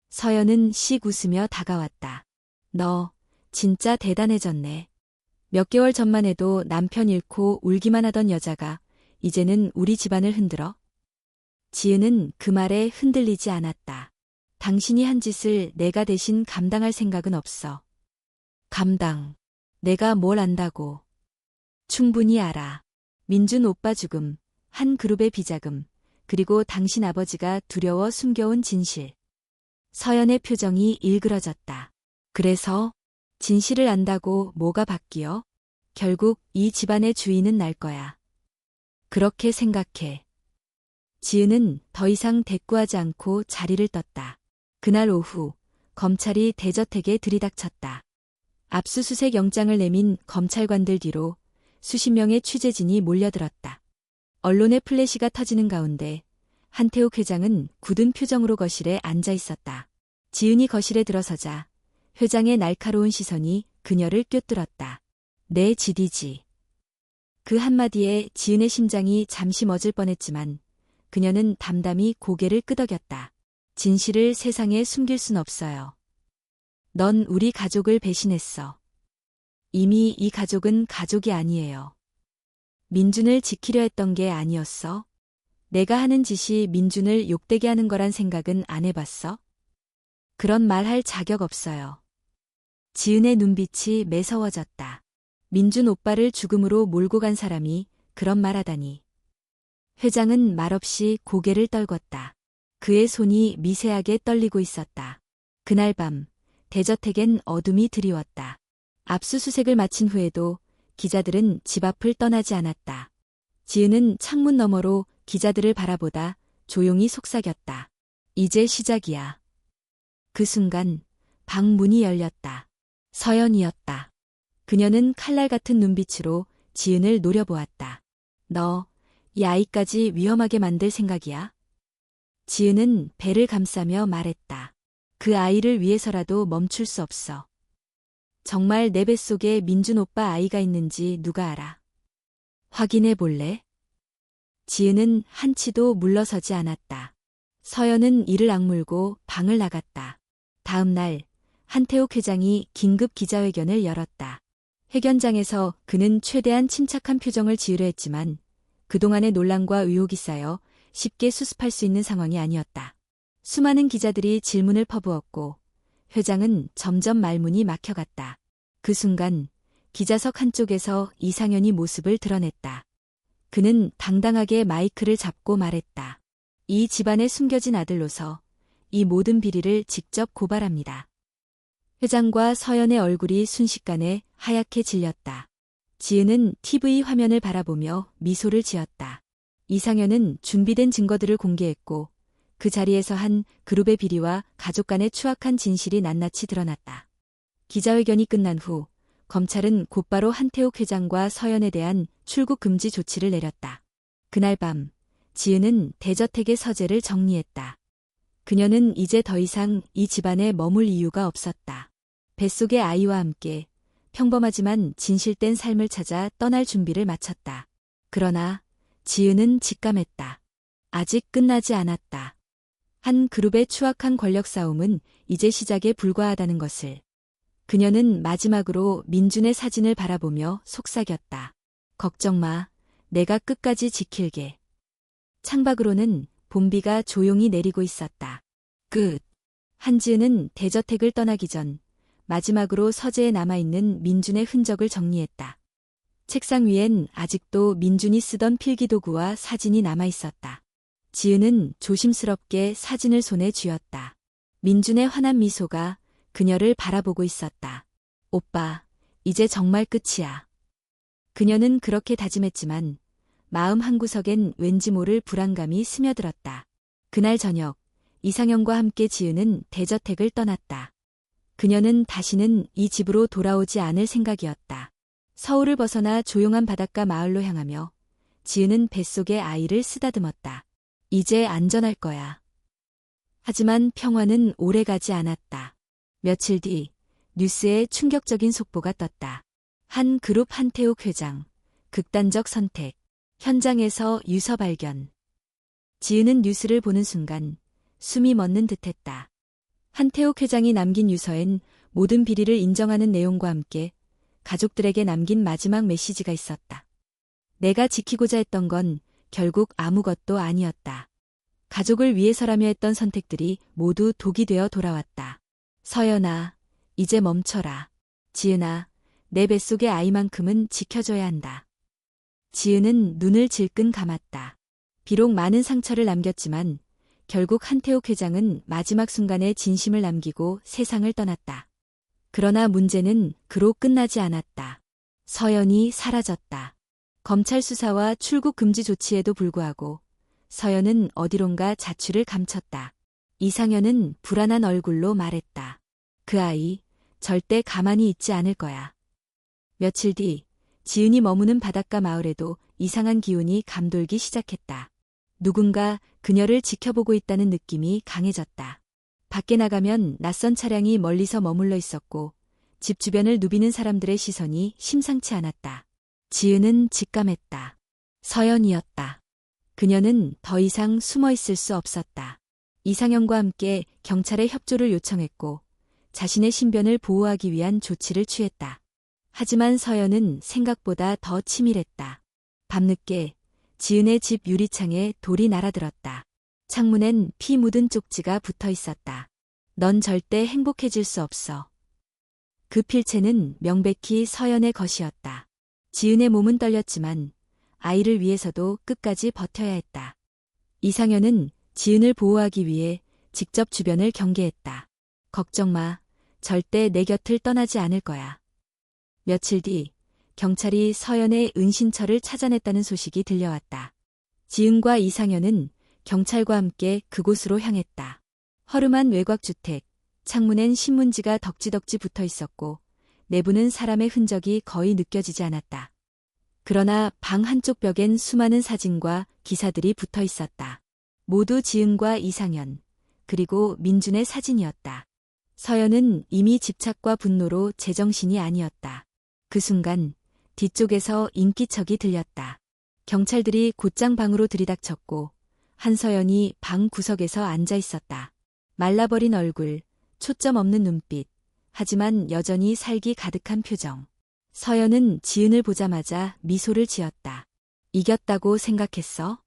서연은 씩 웃으며 다가왔다. 너 진짜 대단해졌네. 몇 개월 전만 해도 남편 잃고 울기만 하던 여자가 이제는 우리 집안을 흔들어? 지은은 그 말에 흔들리지 않았다. 당신이 한 짓을 내가 대신 감당할 생각은 없어. 감당. 내가 뭘 안다고. 충분히 알아. 민준 오빠 죽음, 한 그룹의 비자금, 그리고 당신 아버지가 두려워 숨겨온 진실. 서연의 표정이 일그러졌다. 그래서 진실을 안다고 뭐가 바뀌어? 결국 이 집안의 주인은 날 거야. 그렇게 생각해. 지은은 더 이상 대꾸하지 않고 자리를 떴다. 그날 오후 검찰이 대저택에 들이닥쳤다. 압수수색 영장을 내민 검찰관들 뒤로 수십 명의 취재진이 몰려들었다. 언론의 플래시가 터지는 가운데 한태욱 회장은 굳은 표정으로 거실에 앉아 있었다. 지은이 거실에 들어서자 회장의 날카로운 시선이 그녀를 꿰뚫었다. 내 지디지. 그 한마디에 지은의 심장이 잠시 멎을 뻔했지만 그녀는 담담히 고개를 끄덕였다. 진실을 세상에 숨길 순 없어요. 넌 우리 가족을 배신했어. 이미 이 가족은 가족이 아니에요. 민준을 지키려 했던 게 아니었어? 내가 하는 짓이 민준을 욕되게 하는 거란 생각은 안 해봤어? 그런 말 할 자격 없어요. 지은의 눈빛이 매서워졌다. 민준 오빠를 죽음으로 몰고 간 사람이 그런 말 하다니. 회장은 말없이 고개를 떨궜다. 그의 손이 미세하게 떨리고 있었다. 그날 밤 대저택엔 어둠이 드리웠다. 압수수색을 마친 후에도 기자들은 집 앞을 떠나지 않았다. 지은은 창문 너머로 기자들을 바라보다 조용히 속삭였다. 이제 시작이야. 그 순간 방 문이 열렸다. 서연이었다. 그녀는 칼날 같은 눈빛으로 지은을 노려보았다. 너, 이 아이까지 위험하게 만들 생각이야? 지은은 배를 감싸며 말했다. 그 아이를 위해서라도 멈출 수 없어. 정말 내 뱃속에 민준 오빠 아이가 있는지 누가 알아? 확인해 볼래? 지은은 한치도 물러서지 않았다. 서연은 이를 악물고 방을 나갔다. 다음 날 한태욱 회장이 긴급 기자회견을 열었다. 회견장에서 그는 최대한 침착한 표정을 지으려 했지만 그동안의 논란과 의혹이 쌓여 쉽게 수습할 수 있는 상황이 아니었다. 수많은 기자들이 질문을 퍼부었고 회장은 점점 말문이 막혀갔다. 그 순간 기자석 한쪽에서 이상현이 모습을 드러냈다. 그는 당당하게 마이크를 잡고 말했다. 이 집안의 숨겨진 아들로서 이 모든 비리를 직접 고발합니다. 회장과 서연의 얼굴이 순식간에 하얗게 질렸다. 지은은 TV 화면을 바라보며 미소를 지었다. 이상현은 준비된 증거들을 공개했고 그 자리에서 한 그룹의 비리와 가족 간의 추악한 진실이 낱낱이 드러났다. 기자회견이 끝난 후 검찰은 곧바로 한태욱 회장과 서연에 대한 출국 금지 조치를 내렸다. 그날 밤 지은은 대저택의 서재를 정리했다. 그녀는 이제 더 이상 이 집안에 머물 이유가 없었다. 뱃속의 아이와 함께 평범하지만 진실된 삶을 찾아 떠날 준비를 마쳤다. 그러나 지은은 직감했다. 아직 끝나지 않았다. 한 그룹의 추악한 권력 싸움은 이제 시작에 불과하다는 것을. 그녀는 마지막으로 민준의 사진을 바라보며 속삭였다. 걱정 마. 내가 끝까지 지킬게. 창밖으로는 봄비가 조용히 내리고 있었다. 끝. 한지은은 대저택을 떠나기 전 마지막으로 서재에 남아있는 민준의 흔적을 정리했다. 책상 위엔 아직도 민준이 쓰던 필기도구와 사진이 남아있었다. 지은은 조심스럽게 사진을 손에 쥐었다. 민준의 환한 미소가 그녀를 바라보고 있었다. 오빠, 이제 정말 끝이야. 그녀는 그렇게 다짐했지만 마음 한구석엔 왠지 모를 불안감이 스며들었다. 그날 저녁 이상형과 함께 지은은 대저택을 떠났다. 그녀는 다시는 이 집으로 돌아오지 않을 생각이었다. 서울을 벗어나 조용한 바닷가 마을로 향하며 지은은 뱃속의 아이를 쓰다듬었다. 이제 안전할 거야. 하지만 평화는 오래가지 않았다. 며칠 뒤 뉴스에 충격적인 속보가 떴다. 한 그룹 한태욱 회장, 극단적 선택, 현장에서 유서 발견. 지은은 뉴스를 보는 순간 숨이 멎는 듯했다. 한태욱 회장이 남긴 유서엔 모든 비리를 인정하는 내용과 함께 가족들에게 남긴 마지막 메시지가 있었다. 내가 지키고자 했던 건 결국 아무것도 아니었다. 가족을 위해서라며 했던 선택들이 모두 독이 되어 돌아왔다. 서연아, 이제 멈춰라. 지은아, 내 뱃속의 아이만큼은 지켜줘야 한다. 지은은 눈을 질끈 감았다. 비록 많은 상처를 남겼지만 결국 한태욱 회장은 마지막 순간에 진심을 남기고 세상을 떠났다. 그러나 문제는 그로 끝나지 않았다. 서연이 사라졌다. 검찰 수사와 출국 금지 조치에도 불구하고 서연은 어디론가 자취를 감췄다. 이상현은 불안한 얼굴로 말했다. 그 아이 절대 가만히 있지 않을 거야. 며칠 뒤 지은이 머무는 바닷가 마을에도 이상한 기운이 감돌기 시작했다. 누군가 그녀를 지켜보고 있다는 느낌이 강해졌다. 밖에 나가면 낯선 차량이 멀리서 머물러 있었고 집 주변을 누비는 사람들의 시선이 심상치 않았다. 지은은 직감했다. 서연이었다. 그녀는 더 이상 숨어 있을 수 없었다. 이상현과 함께 경찰에 협조를 요청했고 자신의 신변을 보호하기 위한 조치를 취했다. 하지만 서연은 생각보다 더 치밀했다. 밤늦게 지은의 집 유리창에 돌이 날아들었다. 창문엔 피 묻은 쪽지가 붙어 있었다. 넌 절대 행복해질 수 없어. 그 필체는 명백히 서연의 것이었다. 지은의 몸은 떨렸지만 아이를 위해서도 끝까지 버텨야 했다. 이상현은 지은을 보호하기 위해 직접 주변을 경계했다. 걱정 마. 절대 내 곁을 떠나지 않을 거야. 며칠 뒤 경찰이 서연의 은신처를 찾아냈다는 소식이 들려왔다. 지은과 이상현은 경찰과 함께 그곳으로 향했다. 허름한 외곽주택, 창문엔 신문지가 덕지덕지 붙어 있었고 내부는 사람의 흔적이 거의 느껴지지 않았다. 그러나 방 한쪽 벽엔 수많은 사진과 기사들이 붙어 있었다. 모두 지은과 이상현, 그리고 민준의 사진이었다. 서연은 이미 집착과 분노로 제정신이 아니었다. 그 순간 뒤쪽에서 인기척이 들렸다. 경찰들이 곧장 방으로 들이닥쳤고 한서연이 방 구석에서 앉아 있었다. 말라버린 얼굴, 초점 없는 눈빛, 하지만 여전히 살기 가득한 표정. 서연은 지은을 보자마자 미소를 지었다. 이겼다고 생각했어?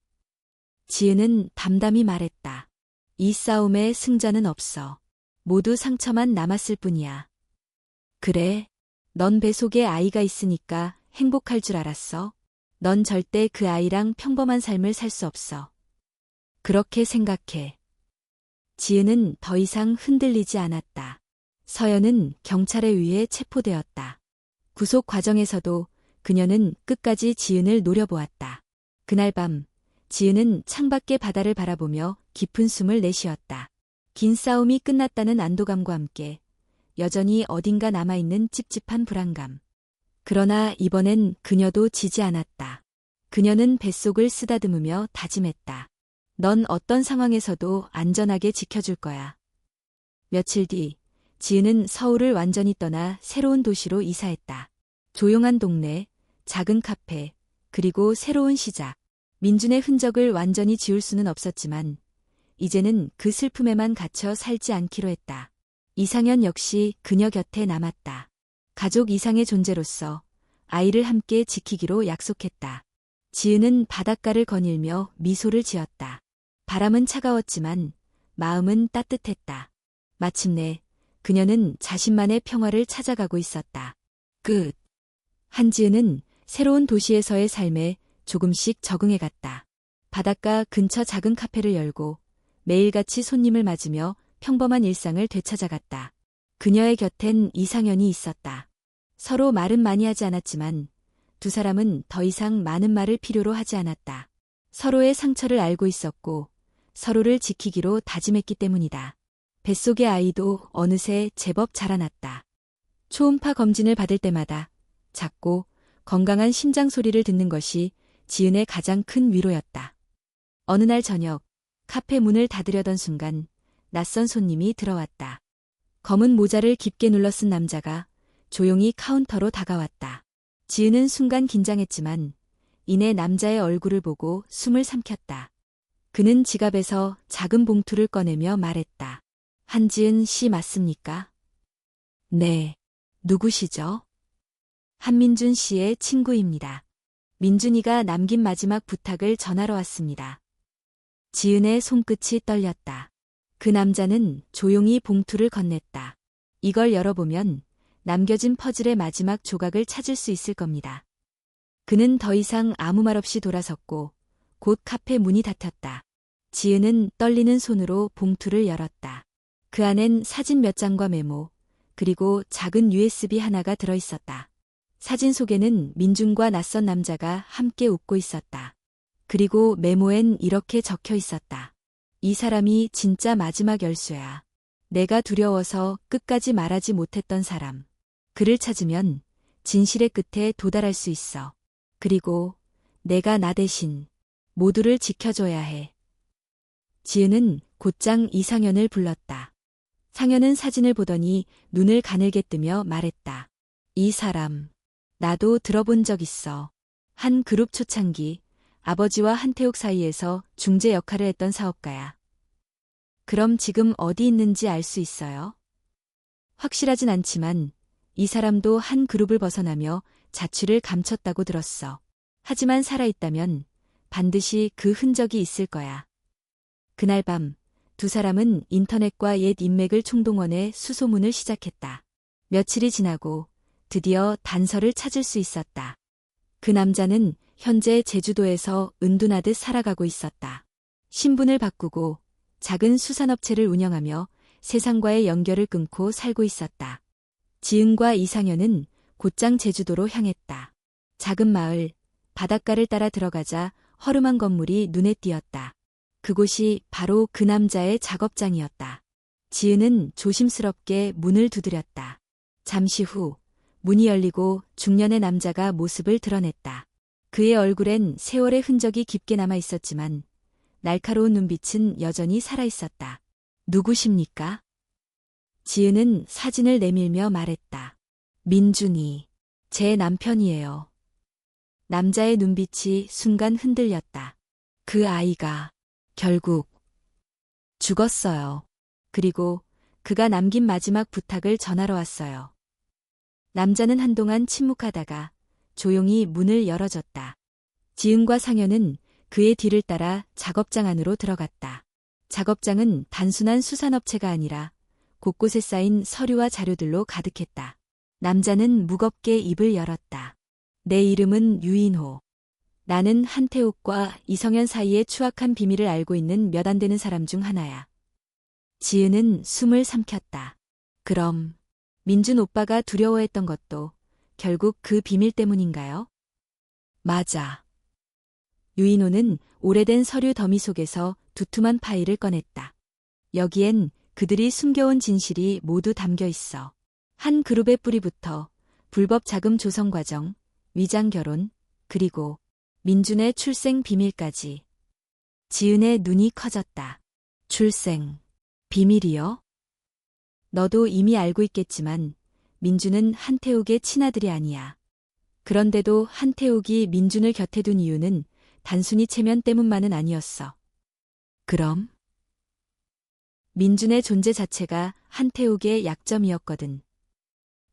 지은은 담담히 말했다. 이 싸움에 승자는 없어. 모두 상처만 남았을 뿐이야. 그래, 넌 뱃속에 아이가 있으니까 행복할 줄 알았어. 넌 절대 그 아이랑 평범한 삶을 살 수 없어. 그렇게 생각해. 지은은 더 이상 흔들리지 않았다. 서연은 경찰에 의해 체포되었다. 구속 과정에서도 그녀는 끝까지 지은을 노려보았다. 그날 밤, 지은은 창밖의 바다를 바라보며 깊은 숨을 내쉬었다. 긴 싸움이 끝났다는 안도감과 함께 여전히 어딘가 남아있는 찝찝한 불안감. 그러나 이번엔 그녀도 지지 않았다. 그녀는 뱃속을 쓰다듬으며 다짐했다. 넌 어떤 상황에서도 안전하게 지켜줄 거야. 며칠 뒤, 지은은 서울을 완전히 떠나 새로운 도시로 이사했다. 조용한 동네, 작은 카페, 그리고 새로운 시작. 민준의 흔적을 완전히 지울 수는 없었지만 이제는 그 슬픔에만 갇혀 살지 않기로 했다. 이상현 역시 그녀 곁에 남았다. 가족 이상의 존재로서 아이를 함께 지키기로 약속했다. 지은은 바닷가를 거닐며 미소를 지었다. 바람은 차가웠지만 마음은 따뜻했다. 마침내 그녀는 자신만의 평화를 찾아가고 있었다. 끝. 한지은은 새로운 도시에서의 삶에 조금씩 적응해갔다. 바닷가 근처 작은 카페를 열고 매일같이 손님을 맞으며 평범한 일상을 되찾아갔다. 그녀의 곁엔 이상현이 있었다. 서로 말은 많이 하지 않았지만 두 사람은 더 이상 많은 말을 필요로 하지 않았다. 서로의 상처를 알고 있었고 서로를 지키기로 다짐했기 때문이다. 뱃속의 아이도 어느새 제법 자라났다. 초음파 검진을 받을 때마다 작고 건강한 심장 소리를 듣는 것이 지은의 가장 큰 위로였다. 어느 날 저녁, 카페 문을 닫으려던 순간 낯선 손님이 들어왔다. 검은 모자를 깊게 눌러 쓴 남자가 조용히 카운터로 다가왔다. 지은은 순간 긴장했지만 이내 남자의 얼굴을 보고 숨을 삼켰다. 그는 지갑에서 작은 봉투를 꺼내며 말했다. 한지은 씨 맞습니까? 네. 누구시죠? 한민준 씨의 친구입니다. 민준이가 남긴 마지막 부탁을 전하러 왔습니다. 지은의 손끝이 떨렸다. 그 남자는 조용히 봉투를 건넸다. 이걸 열어보면 남겨진 퍼즐의 마지막 조각을 찾을 수 있을 겁니다. 그는 더 이상 아무 말 없이 돌아섰고 곧 카페 문이 닫혔다. 지은은 떨리는 손으로 봉투를 열었다. 그 안엔 사진 몇 장과 메모, 그리고 작은 USB 하나가 들어있었다. 사진 속에는 민준과 낯선 남자가 함께 웃고 있었다. 그리고 메모엔 이렇게 적혀 있었다. 이 사람이 진짜 마지막 열쇠야. 내가 두려워서 끝까지 말하지 못했던 사람. 그를 찾으면 진실의 끝에 도달할 수 있어. 그리고 내가 나 대신 모두를 지켜줘야 해. 지은은 곧장 이상현을 불렀다. 상현은 사진을 보더니 눈을 가늘게 뜨며 말했다. 이 사람, 나도 들어본 적 있어. 한 그룹 초창기, 아버지와 한태욱 사이에서 중재 역할을 했던 사업가야. 그럼 지금 어디 있는지 알 수 있어요? 확실하진 않지만 이 사람도 한 그룹을 벗어나며 자취를 감췄다고 들었어. 하지만 살아있다면 반드시 그 흔적이 있을 거야. 그날 밤, 두 사람은 인터넷과 옛 인맥을 총동원해 수소문을 시작했다. 며칠이 지나고 드디어 단서를 찾을 수 있었다. 그 남자는 현재 제주도에서 은둔하듯 살아가고 있었다. 신분을 바꾸고 작은 수산업체를 운영하며 세상과의 연결을 끊고 살고 있었다. 지은과 이상현은 곧장 제주도로 향했다. 작은 마을, 바닷가를 따라 들어가자 허름한 건물이 눈에 띄었다. 그곳이 바로 그 남자의 작업장이었다. 지은은 조심스럽게 문을 두드렸다. 잠시 후 문이 열리고 중년의 남자가 모습을 드러냈다. 그의 얼굴엔 세월의 흔적이 깊게 남아 있었지만 날카로운 눈빛은 여전히 살아있었다. 누구십니까? 지은은 사진을 내밀며 말했다. 민준이, 제 남편이에요. 남자의 눈빛이 순간 흔들렸다. 그 아이가 결국 죽었어요. 그리고 그가 남긴 마지막 부탁을 전하러 왔어요. 남자는 한동안 침묵하다가 조용히 문을 열어줬다. 지은과 상현은 그의 뒤를 따라 작업장 안으로 들어갔다. 작업장은 단순한 수산업체가 아니라 곳곳에 쌓인 서류와 자료들로 가득했다. 남자는 무겁게 입을 열었다. 내 이름은 유인호. 나는 한태욱과 이성현 사이의 추악한 비밀을 알고 있는 몇 안 되는 사람 중 하나야. 지은은 숨을 삼켰다. 그럼 민준 오빠가 두려워했던 것도 결국 그 비밀 때문인가요? 맞아. 유인호는 오래된 서류 더미 속에서 두툼한 파일을 꺼냈다. 여기엔 그들이 숨겨온 진실이 모두 담겨 있어. 한 그룹의 뿌리부터 불법 자금 조성 과정, 위장 결혼, 그리고 민준의 출생 비밀까지. 지은의 눈이 커졌다. 출생, 비밀이요? 너도 이미 알고 있겠지만 민준은 한태욱의 친아들이 아니야. 그런데도 한태욱이 민준을 곁에 둔 이유는 단순히 체면 때문만은 아니었어. 그럼? 민준의 존재 자체가 한태욱의 약점이었거든.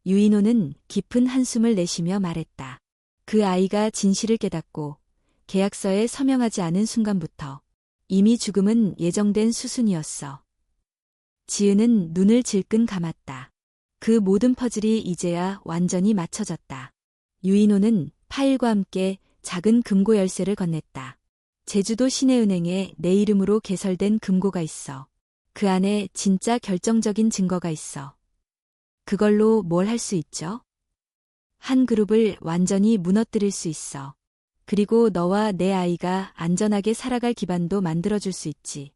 유인호는 깊은 한숨을 내쉬며 말했다. 그 아이가 진실을 깨닫고 계약서에 서명하지 않은 순간부터 이미 죽음은 예정된 수순이었어. 지은은 눈을 질끈 감았다. 그 모든 퍼즐이 이제야 완전히 맞춰졌다. 유인호는 파일과 함께 작은 금고 열쇠를 건넸다. 제주도 시내은행에 내 이름으로 개설된 금고가 있어. 그 안에 진짜 결정적인 증거가 있어. 그걸로 뭘 할 수 있죠? 한 그룹을 완전히 무너뜨릴 수 있어. 그리고 너와 내 아이가 안전하게 살아갈 기반도 만들어줄 수 있지.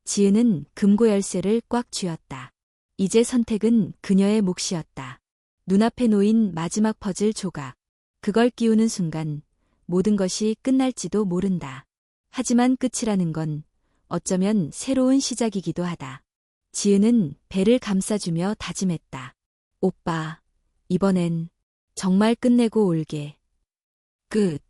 지은은 금고 열쇠를 꽉 쥐었다. 이제 선택은 그녀의 몫이었다. 눈앞에 놓인 마지막 퍼즐 조각. 그걸 끼우는 순간 모든 것이 끝날지도 모른다. 하지만 끝이라는 건 어쩌면 새로운 시작이기도 하다. 지은은 배를 감싸주며 다짐했다. 오빠, 이번엔 정말 끝내고 올게. 끝.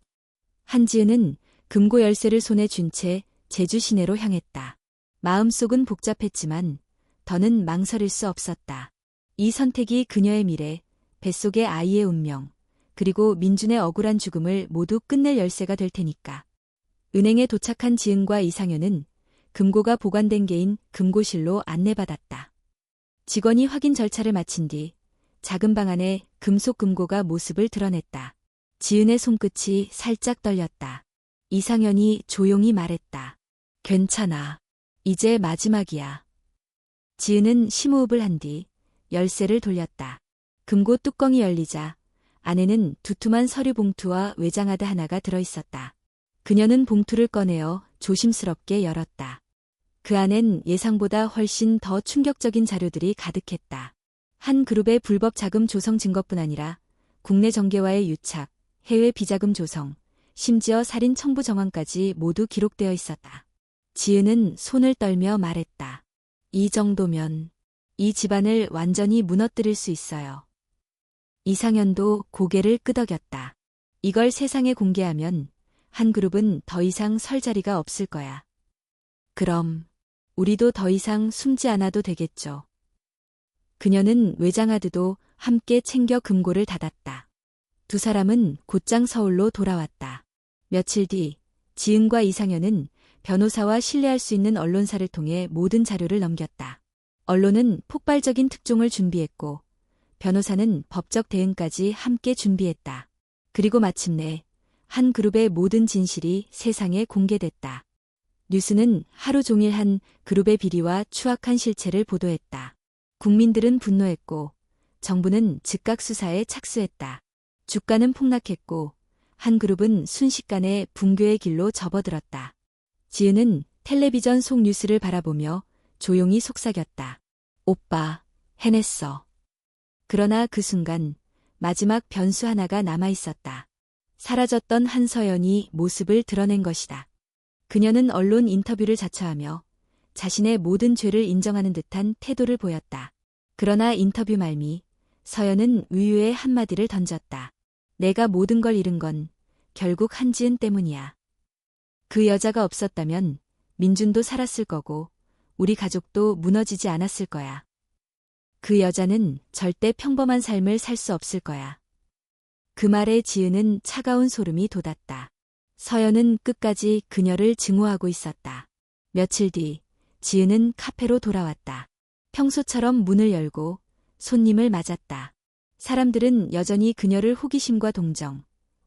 한지은은 금고 열쇠를 손에 쥔 채 제주 시내로 향했다. 마음속은 복잡했지만 더는 망설일 수 없었다. 이 선택이 그녀의 미래, 뱃속의 아이의 운명, 그리고 민준의 억울한 죽음을 모두 끝낼 열쇠가 될 테니까. 은행에 도착한 지은과 이상현은 금고가 보관된 개인 금고실로 안내받았다. 직원이 확인 절차를 마친 뒤 작은 방 안에 금속 금고가 모습을 드러냈다. 지은의 손끝이 살짝 떨렸다. 이상현이 조용히 말했다. 괜찮아. 이제 마지막이야. 지은은 심호흡을 한 뒤 열쇠를 돌렸다. 금고 뚜껑이 열리자 안에는 두툼한 서류 봉투와 외장하드 하나가 들어있었다. 그녀는 봉투를 꺼내어 조심스럽게 열었다. 그 안엔 예상보다 훨씬 더 충격적인 자료들이 가득했다. 한 그룹의 불법 자금 조성 증거뿐 아니라 국내 정계와의 유착, 해외 비자금 조성, 심지어 살인 청부 정황까지 모두 기록되어 있었다. 지은은 손을 떨며 말했다. 이 정도면 이 집안을 완전히 무너뜨릴 수 있어요. 이상현도 고개를 끄덕였다. 이걸 세상에 공개하면 한 그룹은 더 이상 설 자리가 없을 거야. 그럼 우리도 더 이상 숨지 않아도 되겠죠. 그녀는 외장하드도 함께 챙겨 금고를 닫았다. 두 사람은 곧장 서울로 돌아왔다. 며칠 뒤 지은과 이상현은 변호사와 신뢰할 수 있는 언론사를 통해 모든 자료를 넘겼다. 언론은 폭발적인 특종을 준비했고 변호사는 법적 대응까지 함께 준비했다. 그리고 마침내 한 그룹의 모든 진실이 세상에 공개됐다. 뉴스는 하루 종일 한 그룹의 비리와 추악한 실체를 보도했다. 국민들은 분노했고 정부는 즉각 수사에 착수했다. 주가는 폭락했고 한 그룹은 순식간에 붕괴의 길로 접어들었다. 지은은 텔레비전 속 뉴스를 바라보며 조용히 속삭였다. 오빠, 해냈어. 그러나 그 순간 마지막 변수 하나가 남아있었다. 사라졌던 한서연이 모습을 드러낸 것이다. 그녀는 언론 인터뷰를 자처하며 자신의 모든 죄를 인정하는 듯한 태도를 보였다. 그러나 인터뷰 말미 서연은 의유의 한마디를 던졌다. 내가 모든 걸 잃은 건 결국 한지은 때문이야. 그 여자가 없었다면 민준도 살았을 거고 우리 가족도 무너지지 않았을 거야. 그 여자는 절대 평범한 삶을 살 수 없을 거야. 그 말에 지은은 차가운 소름이 돋았다. 서연은 끝까지 그녀를 증오하고 있었다. 며칠 뒤 지은은 카페로 돌아왔다. 평소처럼 문을 열고 손님을 맞았다. 사람들은 여전히 그녀를 호기심과 동정,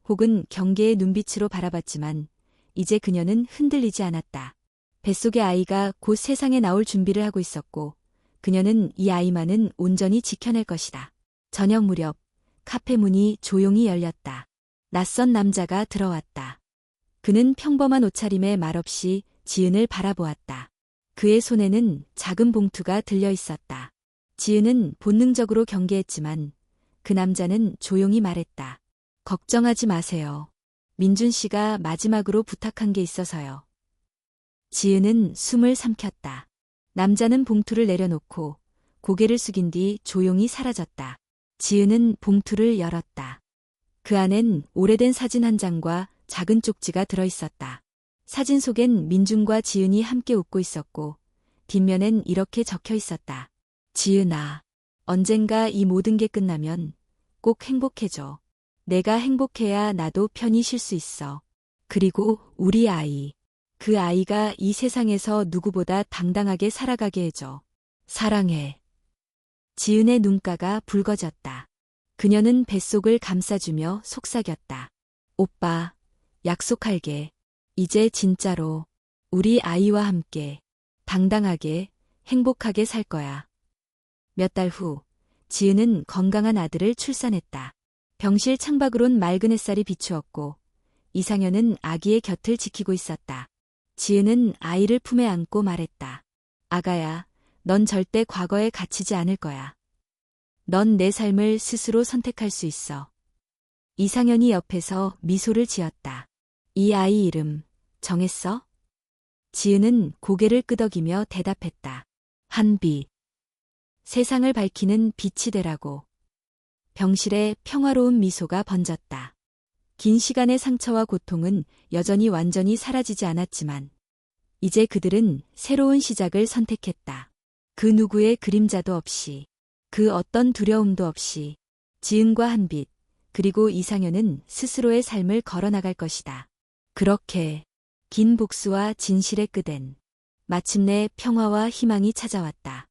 혹은 경계의 눈빛으로 바라봤지만 이제 그녀는 흔들리지 않았다. 뱃속의 아이가 곧 세상에 나올 준비를 하고 있었고 그녀는 이 아이만은 온전히 지켜낼 것이다. 저녁 무렵 카페 문이 조용히 열렸다. 낯선 남자가 들어왔다. 그는 평범한 옷차림에 말없이 지은을 바라보았다. 그의 손에는 작은 봉투가 들려 있었다. 지은은 본능적으로 경계했지만 그 남자는 조용히 말했다. 걱정하지 마세요. 민준 씨가 마지막으로 부탁한 게 있어서요. 지은은 숨을 삼켰다. 남자는 봉투를 내려놓고 고개를 숙인 뒤 조용히 사라졌다. 지은은 봉투를 열었다. 그 안엔 오래된 사진 한 장과 작은 쪽지가 들어있었다. 사진 속엔 민준과 지은이 함께 웃고 있었고 뒷면엔 이렇게 적혀 있었다. 지은아, 언젠가 이 모든 게 끝나면 꼭 행복해져. 내가 행복해야 나도 편히 쉴 수 있어. 그리고 우리 아이. 그 아이가 이 세상에서 누구보다 당당하게 살아가게 해줘. 사랑해. 지은의 눈가가 붉어졌다. 그녀는 뱃속을 감싸주며 속삭였다. 오빠, 약속할게. 이제 진짜로 우리 아이와 함께 당당하게 행복하게 살 거야. 몇 달 후, 지은은 건강한 아들을 출산했다. 병실 창밖으론 맑은 햇살이 비추었고 이상현은 아기의 곁을 지키고 있었다. 지은은 아이를 품에 안고 말했다. 아가야, 넌 절대 과거에 갇히지 않을 거야. 넌 내 삶을 스스로 선택할 수 있어. 이상현이 옆에서 미소를 지었다. 이 아이 이름 정했어? 지은은 고개를 끄덕이며 대답했다. 한빛. 세상을 밝히는 빛이 되라고. 병실에 평화로운 미소가 번졌다. 긴 시간의 상처와 고통은 여전히 완전히 사라지지 않았지만 이제 그들은 새로운 시작을 선택했다. 그 누구의 그림자도 없이, 그 어떤 두려움도 없이 지은과 한빛, 그리고 이상현은 스스로의 삶을 걸어나갈 것이다. 그렇게 긴 복수와 진실의 끝엔 마침내 평화와 희망이 찾아왔다.